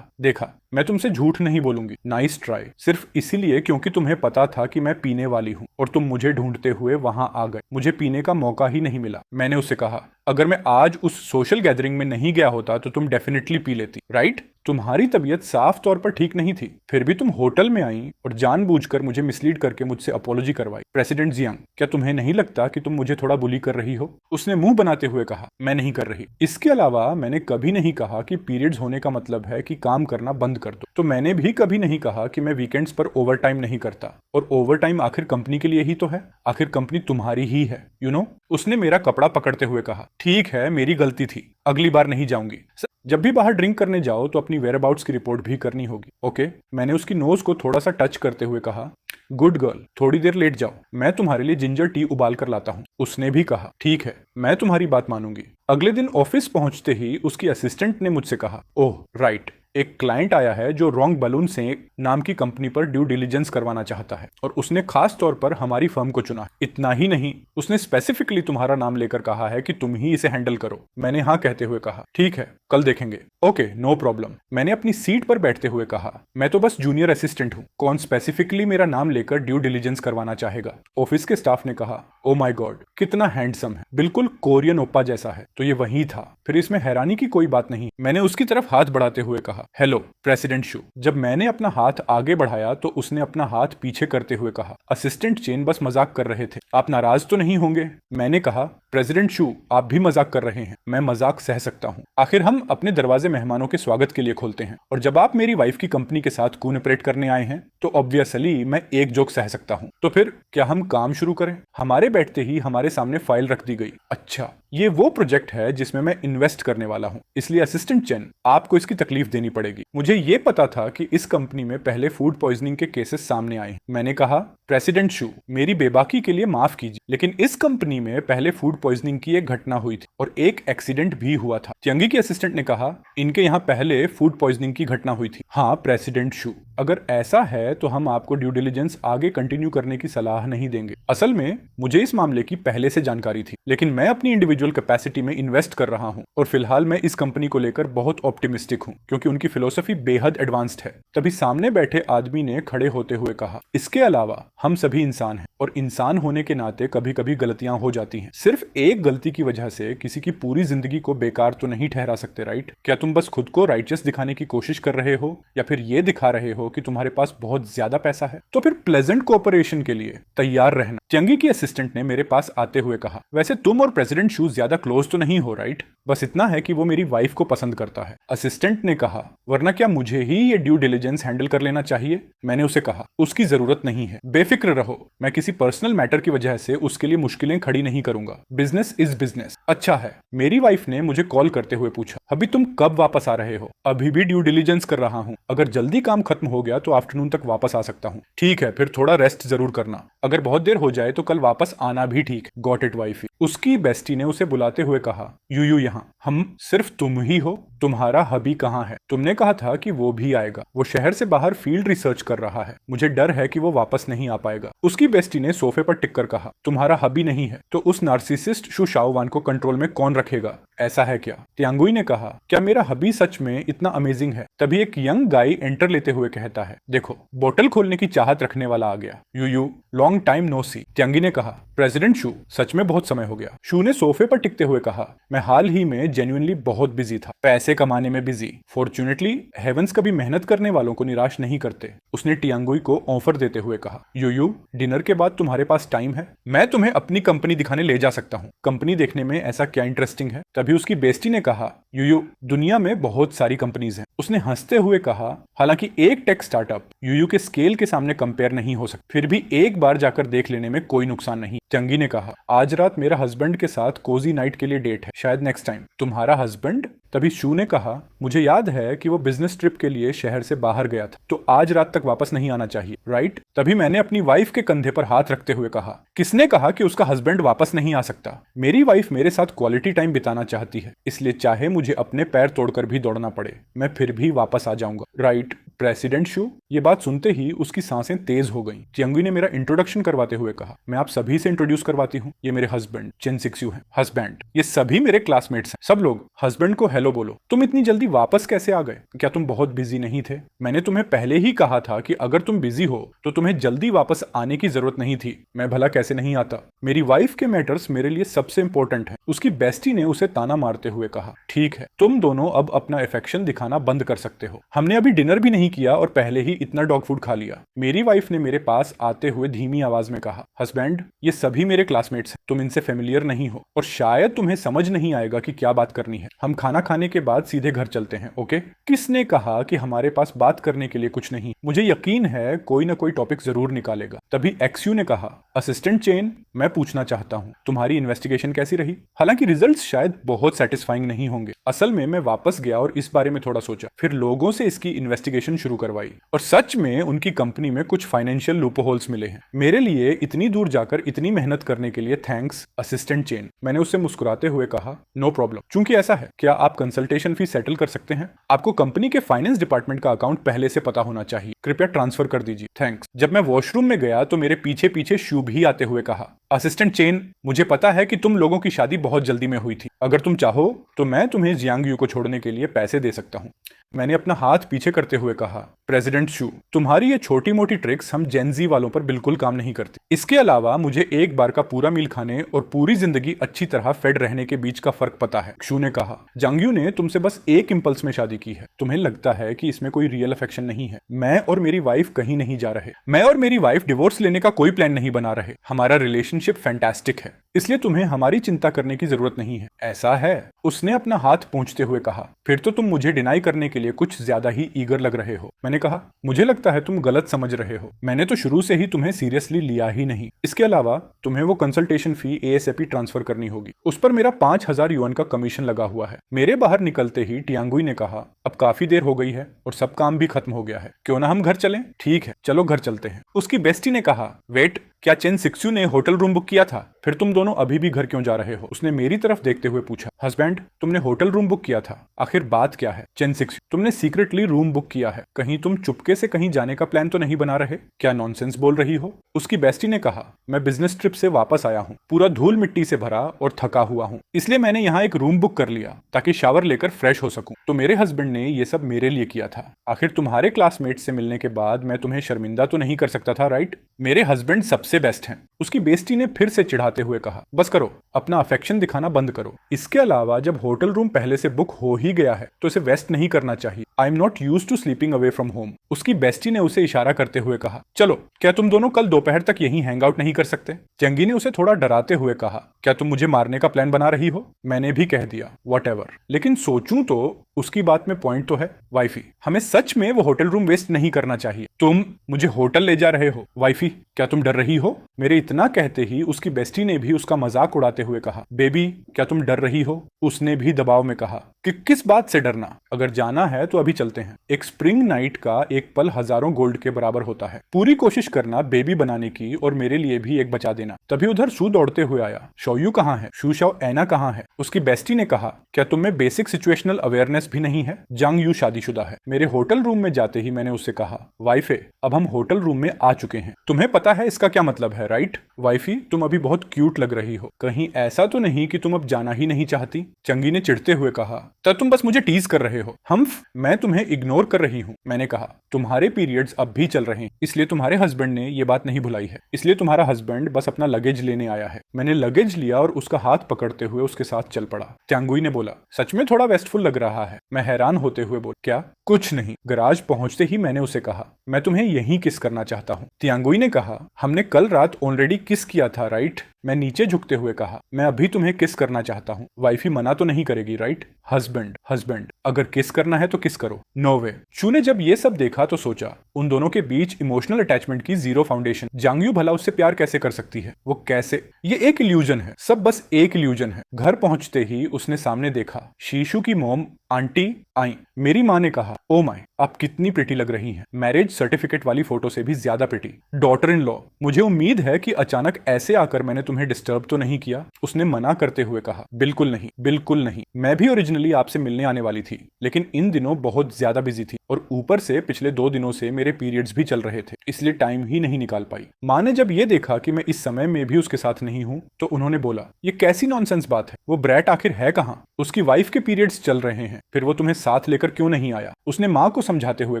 देखा, मैं तुमसे झूठ नहीं बोलूंगी। Nice try. सिर्फ इसीलिए क्योंकि तुम्हें पता था कि मैं पीने वाली हूँ और तुम मुझे ढूंढते हुए वहां आ गए। मुझे पीने का मौका ही नहीं मिला। मैंने उससे कहा, अगर मैं आज उस सोशल गैदरिंग में नहीं गया होता तो तुम डेफिनेटली पी लेती, राइट? तुम्हारी तबीयत साफ तौर पर ठीक नहीं थी, फिर भी तुम होटल में आई और जानबूझकर मुझे मिसलीड करके मुझसे अपॉलॉजी करवाई। प्रेसिडेंट जियांग, क्या तुम्हें नहीं लगता कि तुम मुझे थोड़ा बुली कर रही हो? उसने मुंह बनाते हुए कहा, मैं नहीं कर रही। इसके अलावा मैंने कभी नहीं कहा कि पीरियड्स होने का मतलब है कि काम करना बंद कर दो। तो मैंने भी कभी नहीं कहा कि मैं वीकेंड्स पर ओवरटाइम नहीं करता, और ओवरटाइम आखिर कंपनी के लिए ही तो है, आखिर कंपनी तुम्हारी ही है, यू नो। उसने मेरा कपड़ा पकड़ते हुए कहा, ठीक है, मेरी गलती थी, अगली बार नहीं जाऊंगी। जब भी बाहर ड्रिंक करने जाओ तो अपनी वेयरअबाउट्स की रिपोर्ट भी करनी होगी, ओके? मैंने उसकी नोज को थोड़ा सा टच करते हुए कहा, गुड गर्ल, थोड़ी देर लेट जाओ, मैं तुम्हारे लिए जिंजर टी उबाल कर लाता हूँ। उसने भी कहा, ठीक है, मैं तुम्हारी बात मानूंगी। अगले दिन ऑफिस पहुंचते ही उसकी असिस्टेंट ने मुझसे कहा, ओह राइट, एक क्लाइंट आया है जो रॉन्ग बलून से नाम की कंपनी पर ड्यू डिलिजेंस करवाना चाहता है और उसने खास तौर पर हमारी फर्म को चुना। इतना ही नहीं, उसने स्पेसिफिकली तुम्हारा नाम लेकर कहा है कि तुम ही इसे हैंडल करो। मैंने हाँ कहते हुए कहा, ठीक है, कल देखेंगे। Okay, no problem. मैंने अपनी सीट पर बैठते हुए कहा, मैं तो बस जूनियर असिस्टेंट हूँ, कौन स्पेसिफिकली मेरा नाम लेकर ड्यू डिलिजेंस करवाना चाहेगा? ऑफिस के स्टाफ ने कहा, ओ माय गॉड, कितना हैंडसम है, बिल्कुल कोरियन ओप्पा जैसा है। तो ये वही था, फिर इसमें हैरानी की कोई बात नहीं। मैंने उसकी तरफ हाथ बढ़ाते हुए कहा, हेलो प्रेसिडेंट शू। जब मैंने अपना हाथ आगे बढ़ाया तो उसने अपना हाथ पीछे करते हुए कहा, असिस्टेंट चेन बस मजाक कर रहे थे, आप नाराज तो नहीं होंगे? मैंने कहा, प्रेसिडेंट शू, आप भी मजाक कर रहे हैं, मैं मजाक सह सकता हूँ, आखिर हम अपने दरवाजे मेहमानों के स्वागत के लिए खोलते हैं, और जब आप मेरी वाइफ की कंपनी के साथ कोऑपरेट करने आए हैं तो ऑब्वियसली मैं एक जोक सह सकता हूँ। तो फिर क्या हम काम शुरू करें? हमारे बैठते ही हमारे सामने फाइल रख दी गई। अच्छा, ये वो प्रोजेक्ट है जिसमें मैं इन्वेस्ट करने वाला हूँ, इसलिए असिस्टेंट चेन, आपको इसकी तकलीफ देनी पड़ेगी। मुझे ये पता था कि इस कंपनी में पहले फूड पॉइजनिंग के केसेस सामने आए हैं। मैंने कहा, प्रेसिडेंट शू, मेरी बेबाकी के लिए माफ कीजिए, लेकिन इस कंपनी में पहले फूड पॉइजनिंग की एक घटना हुई थी और एक एक्सीडेंट भी हुआ था। त्यंगी की असिस्टेंट ने कहा, इनके यहाँ पहले फूड पॉइजनिंग की घटना हुई थी। हाँ प्रेसिडेंट शू, अगर ऐसा है तो हम आपको ड्यू डिलिजेंस आगे कंटिन्यू करने की सलाह नहीं देंगे। असल में मुझे इस मामले की पहले से जानकारी थी, लेकिन मैं अपनी इंडिविजुअल कैपेसिटी में इन्वेस्ट कर रहा हूं और फिलहाल मैं इस कंपनी को लेकर बहुत ऑप्टिमिस्टिक हूं क्योंकि उनकी फिलोसफी बेहद एडवांस्ड है। तभी सामने बैठे आदमी ने खड़े होते हुए कहा, इसके अलावा हम सभी इंसान हैं और इंसान होने के नाते कभी कभी गलतियां हो जाती हैं। सिर्फ एक गलती की वजह से किसी की पूरी जिंदगी को बेकार तो नहीं ठहरा सकते, राइट? क्या तुम बस खुद को राइचियस दिखाने की कोशिश कर रहे हो या फिर ये दिखा रहे हो कि तुम्हारे पास बहुत ज्यादा पैसा है? तो फिर प्लेजेंट कोऑपरेशन के लिए तैयार रहना। त्यंगी की असिस्टेंट ने मेरे पास आते हुए कहा, वैसे तुम और प्रेसिडेंट शू ज्यादा क्लोज तो नहीं हो, राइट? बस इतना है कि वो मेरी वाइफ को पसंद करता है। असिस्टेंट ने कहा, वरना क्या मुझे ही ये ड्यू डिलिजेंस हैंडल कर लेना चाहिए? मैंने उसे कहा, उसकी जरूरत नहीं है, बेफिक्र रहो, मैं किसी पर्सनल मैटर की वजह से उसके लिए मुश्किलें खड़ी नहीं करूंगा। Business is business. अच्छा है, मेरी वाइफ ने मुझे कॉल करते हुए पूछा, अभी तुम कब वापस आ रहे हो? अभी भी ड्यू डिलिजेंस कर रहा हूँ, अगर जल्दी काम खत्म हो गया तो आफ्टरनून तक वापस आ सकता हूँ। ठीक है, फिर थोड़ा रेस्ट जरूर करना। अगर बहुत देर हो जाए तो कल वापस आना भी ठीक है। Got it wifey. उसकी बेस्टी ने उसे बुलाते हुए कहा, यूयू यहाँ, हम सिर्फ तुम ही हो, तुम्हारा हबी कहाँ है? तुमने कहा था कि वो भी आएगा, वो शहर से बाहर फील्ड रिसर्च कर रहा है, मुझे डर है कि वो वापस नहीं आ पाएगा। उसकी बेस्टी ने सोफे पर टिक कर कहा, तुम्हारा हबी नहीं है तो उस नार्सिसिस्ट शु शाओवान को कंट्रोल में कौन रखेगा? ऐसा है क्या? तियांगुई ने कहा, क्या मेरा हबी सच में इतना अमेजिंग है? तभी एक यंग गाय एंटर लेते हुए कहता है, देखो बोतल खोलने की चाहत रखने वाला आ गया। यूयू, लॉन्ग टाइम नो सी। तियांगी ने कहा, प्रेसिडेंट शू, सच में बहुत समय हो गया। शू ने सोफे पर टिकते हुए कहा, मैं हाल ही में जेन्युइनली बहुत बिजी था, पैसे कमाने में बिजी। फॉर्चुनेटली हेवंस कभी मेहनत करने वालों को निराश नहीं करते। उसने टियांगुई को ऑफर देते हुए कहा, यूयू, डिनर के बाद तुम्हारे पास टाइम है? मैं तुम्हें अपनी कंपनी दिखाने ले जा सकता हूँ। कंपनी देखने में ऐसा क्या इंटरेस्टिंग है? तभी उसकी बेस्टी ने कहा, यूयू, दुनिया में बहुत सारी कंपनीज हैं। उसने हंसते हुए कहा, हालांकि एक टेक स्टार्टअप यूयू के स्केल के सामने कंपेयर नहीं हो सकता, फिर भी एक बार जाकर देख लेने में कोई नुकसान नहीं। चंगी ने कहा, आज रात मेरा हस्बैंड के साथ कोजी नाइट के लिए डेट है, शायद नेक्स्ट टाइम। तुम्हारा हस्बैंड? तभी शू ने कहा, मुझे याद है कि वो बिजनेस ट्रिप के लिए शहर से बाहर गया था, तो आज रात तक वापस नहीं आना चाहिए, राइट? तभी मैंने अपनी वाइफ के कंधे पर हाथ रखते हुए कहा, किसने कहा कि उसका हस्बैंड वापस नहीं आ सकता? मेरी वाइफ मेरे साथ क्वालिटी टाइम बिताना चाहती है, इसलिए चाहे मुझे अपने पैर तोड़कर भी दौड़ना पड़े, मैं फिर भी वापस आ जाऊंगा, राइट प्रेसिडेंट शू? ये बात सुनते ही उसकी सांसें तेज हो गईं। चियांगी ने मेरा इंट्रोडक्शन करवाते हुए कहा, मैं आप सभी से इंट्रोड्यूस करवाती हूँ, ये मेरे हस्बैंड चेन सिक्स्यू हैं। हस्बैंड? ये सभी मेरे क्लासमेट्स हैं। सब लोग हस्बैंड को हेलो बोलो। तुम इतनी जल्दी वापस कैसे आ गए? क्या तुम बहुत बिजी नहीं थे? मैंने तुम्हें पहले ही कहा था कि अगर तुम बिजी हो तो तुम्हें जल्दी वापस आने की जरूरत नहीं थी। मैं भला कैसे नहीं आता? मेरी वाइफ के मैटर्स मेरे लिए सबसे इंपॉर्टेंट है। उसकी बेस्टी ने उसे ताना मारते हुए कहा, ठीक है, तुम दोनों अब अपना अफेक्शन दिखाना बंद कर सकते हो। हमने अभी डिनर भी नहीं किया और पहले ही इतना डॉग फूड खा लिया। मेरी वाइफ ने मेरे पास आते हुए धीमी आवाज में कहा, हस्बैंड, ये सभी मेरे क्लासमेट्स हैं, तुम इनसे फेमिलियर नहीं हो और शायद तुम्हें समझ नहीं आएगा कि क्या बात करनी है। हम खाना खाने के बाद सीधे घर चलते हैं, ओके? किसने कहा कि हमारे पास बात करने के लिए कुछ नहीं? मुझे यकीन है कोई ना कोई टॉपिक जरूर निकालेगा। तभी एक्सयू ने कहा, असिस्टेंट चेन, मैं पूछना चाहता हूँ, तुम्हारी इन्वेस्टिगेशन कैसी रही? हालांकि रिजल्ट्स शायद बहुत सेटिस्फाइंग नहीं होंगे। असल में मैं वापस गया और इस बारे में थोड़ा सोचा, फिर लोगों से इसकी इन्वेस्टिगेशन शुरू करवाई और सच में उनकी कंपनी में कुछ फाइनेंशियल लूपहोल्स मिले हैं। मेरे लिए इतनी दूर जाकर इतनी मेहनत करने के लिए थैंक्स असिस्टेंट चेन। मैंने उससे मुस्कुराते हुए कहा, नो प्रॉब्लम। चूंकि ऐसा है, क्या आप कंसल्टेशन फी सेटल कर सकते हैं? आपको कंपनी के फाइनेंस डिपार्टमेंट का अकाउंट पहले से पता होना चाहिए, कृपया ट्रांसफर कर दीजिए, थैंक्स। जब मैं वॉशरूम में गया तो मेरे पीछे पीछे शू भी आते हुए कहा, असिस्टेंट चेन, मुझे पता है कि तुम लोगों की शादी बहुत जल्दी में हुई थी। अगर तुम चाहो तो मैं तुम्हें जियांग यू को छोड़ने के लिए पैसे दे सकता हूँ। मैंने अपना हाथ पीछे करते हुए कहा, प्रेसिडेंट शू, तुम्हारी ये छोटी मोटी ट्रिक्स हम जेनजी वालों पर बिल्कुल काम नहीं करती। इसके अलावा मुझे एक बार का पूरा मील खाने और पूरी जिंदगी अच्छी तरह फेड रहने के बीच का फर्क पता है। शू ने कहा, जांगयू ने तुमसे बस एक इंपल्स में शादी की है, तुम्हें लगता है कि इसमें कोई रियल अफेक्शन नहीं है। मैं और मेरी वाइफ कहीं नहीं जा रहे, मैं और मेरी वाइफ डिवोर्स लेने का कोई प्लान नहीं बना रहे। हमारा रिलेशनशिप फैंटास्टिक है, इसलिए तुम्हें हमारी चिंता करने की जरूरत नहीं है। ऐसा है? उसने अपना हाथ पूंछते हुए कहा, फिर तो तुम मुझे डिनाई करने के लिए कुछ ज्यादा ही ईगर लग रहे हो। मैंने कहा, मुझे लगता है तुम गलत समझ रहे हो, मैंने तो शुरू से ही तुम्हें सीरियसली लिया ही नहीं। इसके अलावा तुम्हें वो कंसल्टेशन फी एएसएपी ट्रांसफर करनी होगी, उस पर मेरा 5000 युआन का कमीशन लगा हुआ है। मेरे बाहर निकलते ही टियांगुई ने कहा, अब काफी देर हो गई है और सब काम भी खत्म हो गया है, क्यों ना हम घर चलें? ठीक है, चलो घर चलते हैं। उसकी बेस्टी ने कहा, वेट, क्या चेन सिक्स्यू ने होटल रूम बुक किया था? फिर तुम दोनों अभी भी घर क्यों जा रहे हो? उसने मेरी तरफ देखते हुए पूछा। हस्बैंड, तुमने होटल रूम बुक किया था, आखिर बात क्या है? चेन सिक्स्यू, तुमने सीक्रेटली रूम बुक किया है, कहीं तुम चुपके से कहीं जाने का प्लान तो नहीं बना रहे? क्या नॉनसेंस बोल रही हो? उसकी बेस्टी ने कहा, मैं बिजनेस ट्रिप से वापस आया हूँ, पूरा धूल मिट्टी से भरा और थका हुआ हूँ, इसलिए मैंने यहाँ एक रूम बुक कर लिया ताकि शावर लेकर फ्रेश हो सकूं। तो मेरे हस्बैंड ने ये सब मेरे लिए किया था। आखिर तुम्हारे क्लासमेट से मिलने के बाद मैं तुम्हें शर्मिंदा तो नहीं कर सकता था, राइट? मेरे हस्बैंड सबसे बेस्ट हैं। उसकी बेस्टी ने फिर से चिढ़ाते हुए कहा, बस करो, अपना अफेक्शन दिखाना बंद करो। इसके अलावा जब होटल रूम पहले से बुक हो ही गया है तो इसे वेस्ट नहीं करना चाहिए। I am not used to sleeping away from home. उसकी बेस्टी ने उसे इशारा करते हुए कहा, चलो, क्या तुम दोनों कल दोपहर तक यहीं हैंग आउट नहीं कर सकते? चंगी ने उसे थोड़ा डराते हुए कहा, क्या तुम मुझे मारने का प्लान बना रही हो? मैंने भी कह दिया, व्हाटएवर। लेकिन सोचूं तो उसकी बात में पॉइंट तो है। वाइफी, हमें सच में वो होटल रूम वेस्ट नहीं करना चाहिए। तुम मुझे होटल ले जा रहे हो? वाइफी, क्या तुम डर रही हो? मेरे इतना कहते ही उसकी बेस्टी ने भी उसका मजाक उड़ाते हुए कहा, बेबी क्या तुम डर रही हो? उसने भी दबाव में कहा कि किस बात से डरना, अगर जाना है तो अभी चलते हैं। एक स्प्रिंग नाइट का एक पल हजारों गोल्ड के बराबर होता है। पूरी कोशिश करना बेबी बनाने की और मेरे लिए भी एक बचा देना। तभी उधर शू दौड़ते हुए आया। शोयू कहाँ है? शू शाओ ऐना कहाँ है? उसकी बेस्टी ने कहा, क्या तुम में बेसिक सिचुएशनल अवेयरनेस भी नहीं है? जांग यू शादीशुदा है। मेरे होटल रूम में जाते ही मैंने उससे कहा, वाइफे अब हम होटल रूम में आ चुके हैं, तुम्हें पता है इसका क्या मतलब है राइट? वाइफी तुम अभी बहुत क्यूट लग रही हो, कहीं ऐसा तो नहीं कि तुम अब जाना ही नहीं चाहती? चंगी ने चिढ़ते हुए कहा, तब तुम बस मुझे टीज कर रहे हो। हम्फ मैं तुम्हें इग्नोर कर रही हूँ। मैंने कहा, तुम्हारे पीरियड्स अब भी चल रहे हैं, इसलिए तुम्हारे हस्बैंड ने ये बात नहीं भुलाई है, इसलिए तुम्हारा हस्बैंड बस अपना लगेज लेने आया है। मैंने लगेज लिया और उसका हाथ पकड़ते हुए उसके साथ चल पड़ा। त्यांगुई ने बोला, सच में थोड़ा वेस्टफुल लग रहा है। मैं हैरान होते हुए बोला, क्या? कुछ नहीं। गराज पहुंचते ही मैंने उसे कहा, मैं तुम्हें यहीं किस करना चाहता हूँ। त्यांगुई ने कहा, हमने कल रात ऑलरेडी किस किया था राइट? मैं नीचे झुकते हुए कहा, मैं अभी तुम्हें किस करना चाहता हूँ। वाइफी मना तो नहीं करेगी राइट? हस्बैंड हस्बैंड अगर किस करना है तो किस करो। नो वे। शू ने जब ये सब देखा तो सोचा, उन दोनों के बीच इमोशनल अटैचमेंट की जीरो फाउंडेशन। जांगयू भला उससे प्यार कैसे कर सकती है? वो कैसे? ये एक इल्यूजन है, सब बस एक इल्यूजन है। घर पहुंचते ही उसने सामने देखा, शीशु की मोम आंटी आई। मेरी माँ ने कहा, ओ माय आप कितनी प्रिटी लग रही हैं, मैरिज सर्टिफिकेट वाली फोटो से भी ज्यादा प्रिटी। डॉटर इन लॉ, मुझे उम्मीद है कि अचानक ऐसे आकर मैंने तुम्हें डिस्टर्ब तो नहीं किया? उसने मना करते हुए कहा, बिल्कुल नहीं, बिल्कुल नहीं। मैं भी ओरिजिनली आपसे मिलने आने वाली थी, लेकिन इन दिनों बहुत ज्यादा बिजी थी और ऊपर से पिछले 2 दिनों से मेरे पीरियड्स भी चल रहे थे, इसलिए टाइम ही नहीं निकाल पाई। माँ ने जब ये देखा कि मैं इस समय में भी उसके साथ नहीं हूँ तो उन्होंने बोला, ये कैसी नॉनसेंस बात है? वो ब्रैट आखिर है कहाँ? उसकी वाइफ के पीरियड्स चल रहे हैं, फिर वो तुम्हें साथ लेकर क्यों नहीं आया? उसने माँ को समझाते हुए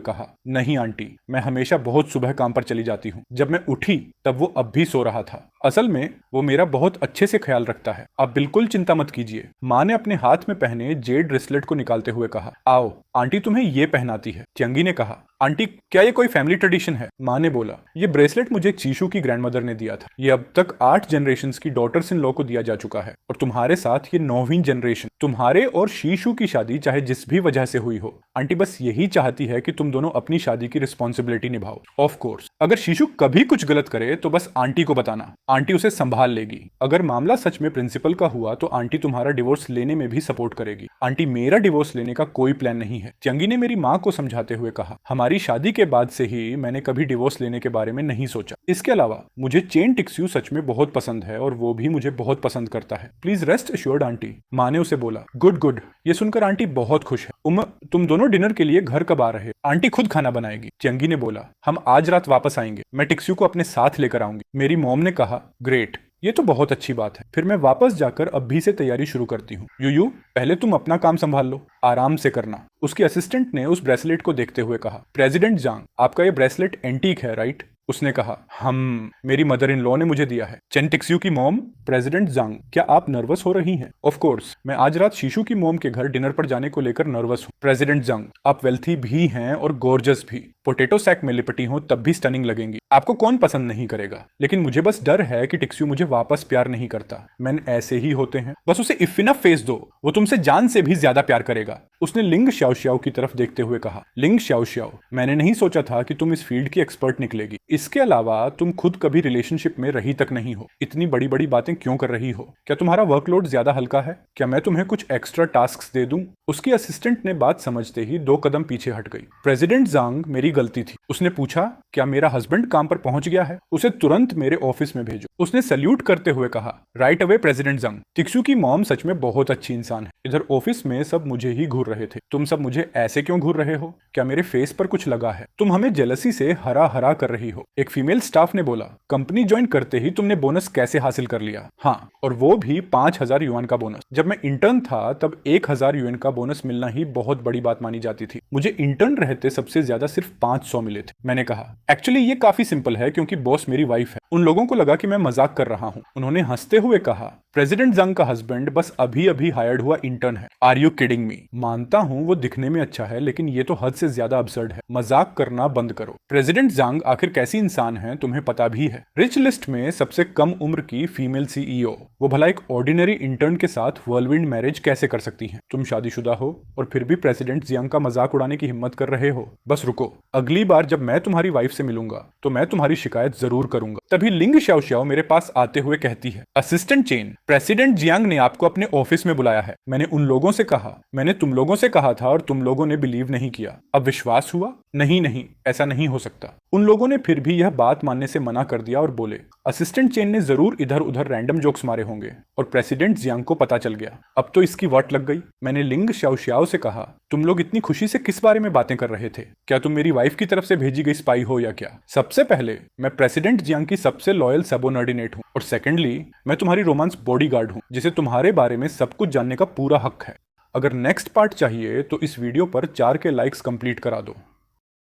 कहा, नहीं आंटी, मैं हमेशा बहुत सुबह काम पर चली जाती हूँ। जब मैं उठी तब वो अब भी सो रहा था। असल में वो मेरा बहुत अच्छे से ख्याल रखता है, आप बिल्कुल चिंता मत कीजिए। माँ ने अपने हाथ में पहने जेड ब्रेसलेट को निकालते हुए कहा, आओ आंटी तुम्हें ये पहनाती है। चंगी ने कहा, आंटी क्या ये कोई फैमिली ट्रेडिशन है? माँ ने बोला, ये ब्रेसलेट मुझे चीशू की ग्रैंडमदर ने दिया था। ये अब तक 8 जनरेशंस की डॉटर्स इन लॉ को दिया जा चुका है और तुम्हारे साथ ये 9वीं जनरेशन। तुम्हारे और शीशु की शादी चाहे जिस भी वजह से हुई हो, आंटी बस यही चाहती है कि तुम दोनों अपनी शादी की रिस्पॉन्सिबिलिटी निभाओ। ऑफ कोर्स अगर शीशु कभी कुछ गलत करे तो बस आंटी को बताना, आंटी उसे संभाल लेगी। अगर मामला सच में प्रिंसिपल का हुआ तो आंटी तुम्हारा डिवोर्स लेने में भी सपोर्ट करेगी। आंटी मेरा डिवोर्स लेने का कोई प्लान नहीं है। चंगी ने मेरी माँ को समझाते हुए कहा, हमारी शादी के बाद से ही मैंने कभी डिवोर्स लेने के बारे में नहीं सोचा। इसके अलावा मुझे चेन टिक्स्यू सच में बहुत पसंद है और वो भी मुझे बहुत पसंद करता है। Please rest assured aunty. माँ ने उसे बोला, गुड गुड। ये सुनकर आंटी बहुत खुश है। तुम दोनों डिनर के लिए घर कब आ रहे? आंटी खुद खाना बनाएगी। चंगी ने बोला, हम आज रात वापस आएंगे, मैं टिक्स्यू को अपने साथ लेकर आऊंगी। मेरी मॉम ने कहा, ग्रेट, ये तो बहुत अच्छी बात है। फिर मैं वापस जाकर अभी से तैयारी शुरू करती हूँ। यूयू पहले तुम अपना काम संभाल लो, आराम से करना। उसकी असिस्टेंट ने उस ब्रेसलेट को देखते हुए कहा, प्रेसिडेंट जांग आपका ये ब्रेसलेट एंटीक है राइट? उसने कहा, हम मेरी मदर इन लॉ ने मुझे दिया है। चेन टिक्स्यू की मॉम, प्रेसिडेंट जांग क्या आप नर्वस हो रही हैं? ऑफ कोर्स मैं आज रात शीशु की मॉम के घर डिनर पर जाने को लेकर नर्वस हूँ। प्रेसिडेंट जांग आप वेल्थी भी हैं और गॉर्जस भी, पोटैटो सैक में लिपटी हो तब भी स्टनिंग लगेंगी। आपको कौन पसंद नहीं करेगा? लेकिन मुझे बस डर है कि टिक्स्यू मुझे वापस प्यार नहीं करता। मैन ऐसे ही होते हैं, बस उसे इफ इनफ फेस दो, वो तुमसे जान से भी ज्यादा प्यार करेगा। उसने लिंग श्याओ श्याओ की तरफ देखते हुए कहा, लिंग श्याओ श्याओ मैंने नहीं सोचा था कि तुम इस फील्ड की एक्सपर्ट निकलेगी। इसके अलावा तुम खुद कभी रिलेशनशिप में रही तक नहीं हो, इतनी बड़ी बड़ी बातें क्यों कर रही हो? क्या तुम्हारा वर्कलोड ज्यादा हल्का है? क्या मैं तुम्हें कुछ एक्स्ट्रा टास्क दे दूं? उसकी असिस्टेंट ने बात समझते ही 2 कदम पीछे हट गई। प्रेसिडेंट जांग मेरी गलती थी। उसने पूछा, क्या मेरा हस्बैंड काम पर पहुंच गया है? उसे तुरंत मेरे ऑफिस में भेजो। उसने सल्यूट करते हुए कहा, राइट अवे प्रेसिडेंट जांग। टिक्स्यू की मॉम सच में बहुत अच्छी इंसान है। इधर ऑफिस में सब मुझे ही घूर रहे थे। तुम सब मुझे ऐसे क्यों घूर रहे हो? क्या मेरे फेस पर कुछ लगा है? तुम हमें जेलसी से हरा हरा कर रही हो। एक फीमेल स्टाफ ने बोला, कंपनी ज्वाइन करते ही तुमने बोनस कैसे हासिल कर लिया? हाँ, और वो भी 5000 युआन का बोनस। जब मैं इंटर्न था तब 1000 युआन का बोनस मिलना ही बहुत बड़ी बात मानी जाती थी। मुझे इंटर्न रहते सबसे ज्यादा सिर्फ 500 मिले थे। मैंने कहा, एक्चुअली ये काफी सिंपल है क्योंकि बॉस मेरी वाइफ है। उन लोगों को लगा कि मैं मजाक कर रहा हूँ। उन्होंने हंसते हुए कहा, प्रेसिडेंट जंग का हस्बैंड बस अभी अभी हायर्ड हुआ इंटर्न है। Are you kidding me? मानता हूँ वो दिखने में अच्छा है, लेकिन ये तो हद से ज्यादा अब्सर्ड है। मजाक करना बंद करो। प्रेसिडेंट जंग आखिर कैसी इंसान है तुम्हें पता भी है। रिच लिस्ट में सबसे कम उम्र की फीमेल सीईओ, वो भला एक ऑर्डिनरी इंटर्न के साथ वर्लविंड मैरिज कैसे कर सकती हैं? तुम शादीशुदा हो और फिर भी प्रेसिडेंट जियांग का मजाक उड़ाने की हिम्मत कर रहे हो। बस रुको, अगली बार जब मैं तुम्हारी वाइफ से मिलूंगा तो मैं तुम्हारी शिकायत जरूर करूंगा। तभी तभी लिंग शाओ मेरे पास आते हुए कहती है, असिस्टेंट चेन, प्रेसिडेंट जियांग ने आपको अपने ऑफिस में बुलाया है। मैंने उन लोगों से कहा, मैंने तुम लोगों से कहा था और तुम लोगों ने बिलीव नहीं किया। अब विश्वास हुआ? नहीं नहीं, ऐसा नहीं हो सकता। उन लोगों ने फिर भी यह बात मानने से मना कर दिया और बोले, असिस्टेंट चेन ने जरूर इधर उधर रैंडम जोक्स मारे होंगे और प्रेसिडेंट जियांग को पता चल गया। अब तो इसकी वाट लग गई। मैंने लिंग शाओ से कहा, तुम लोग इतनी खुशी से किस बारे में बातें कर रहे थे? क्या तुम मेरी वाइफ की तरफ से भेजी गई स्पाई हो या क्या? सबसे पहले मैं प्रेसिडेंट जियांग की सबसे लॉयल सबऑर्डिनेट हूँ और सेकेंडली मैं तुम्हारी रोमांस बॉडीगार्ड हूँ जिसे तुम्हारे बारे में सब कुछ जानने का पूरा हक है। अगर नेक्स्ट पार्ट चाहिए तो इस वीडियो पर 4 के लाइक्स कंप्लीट करा दो।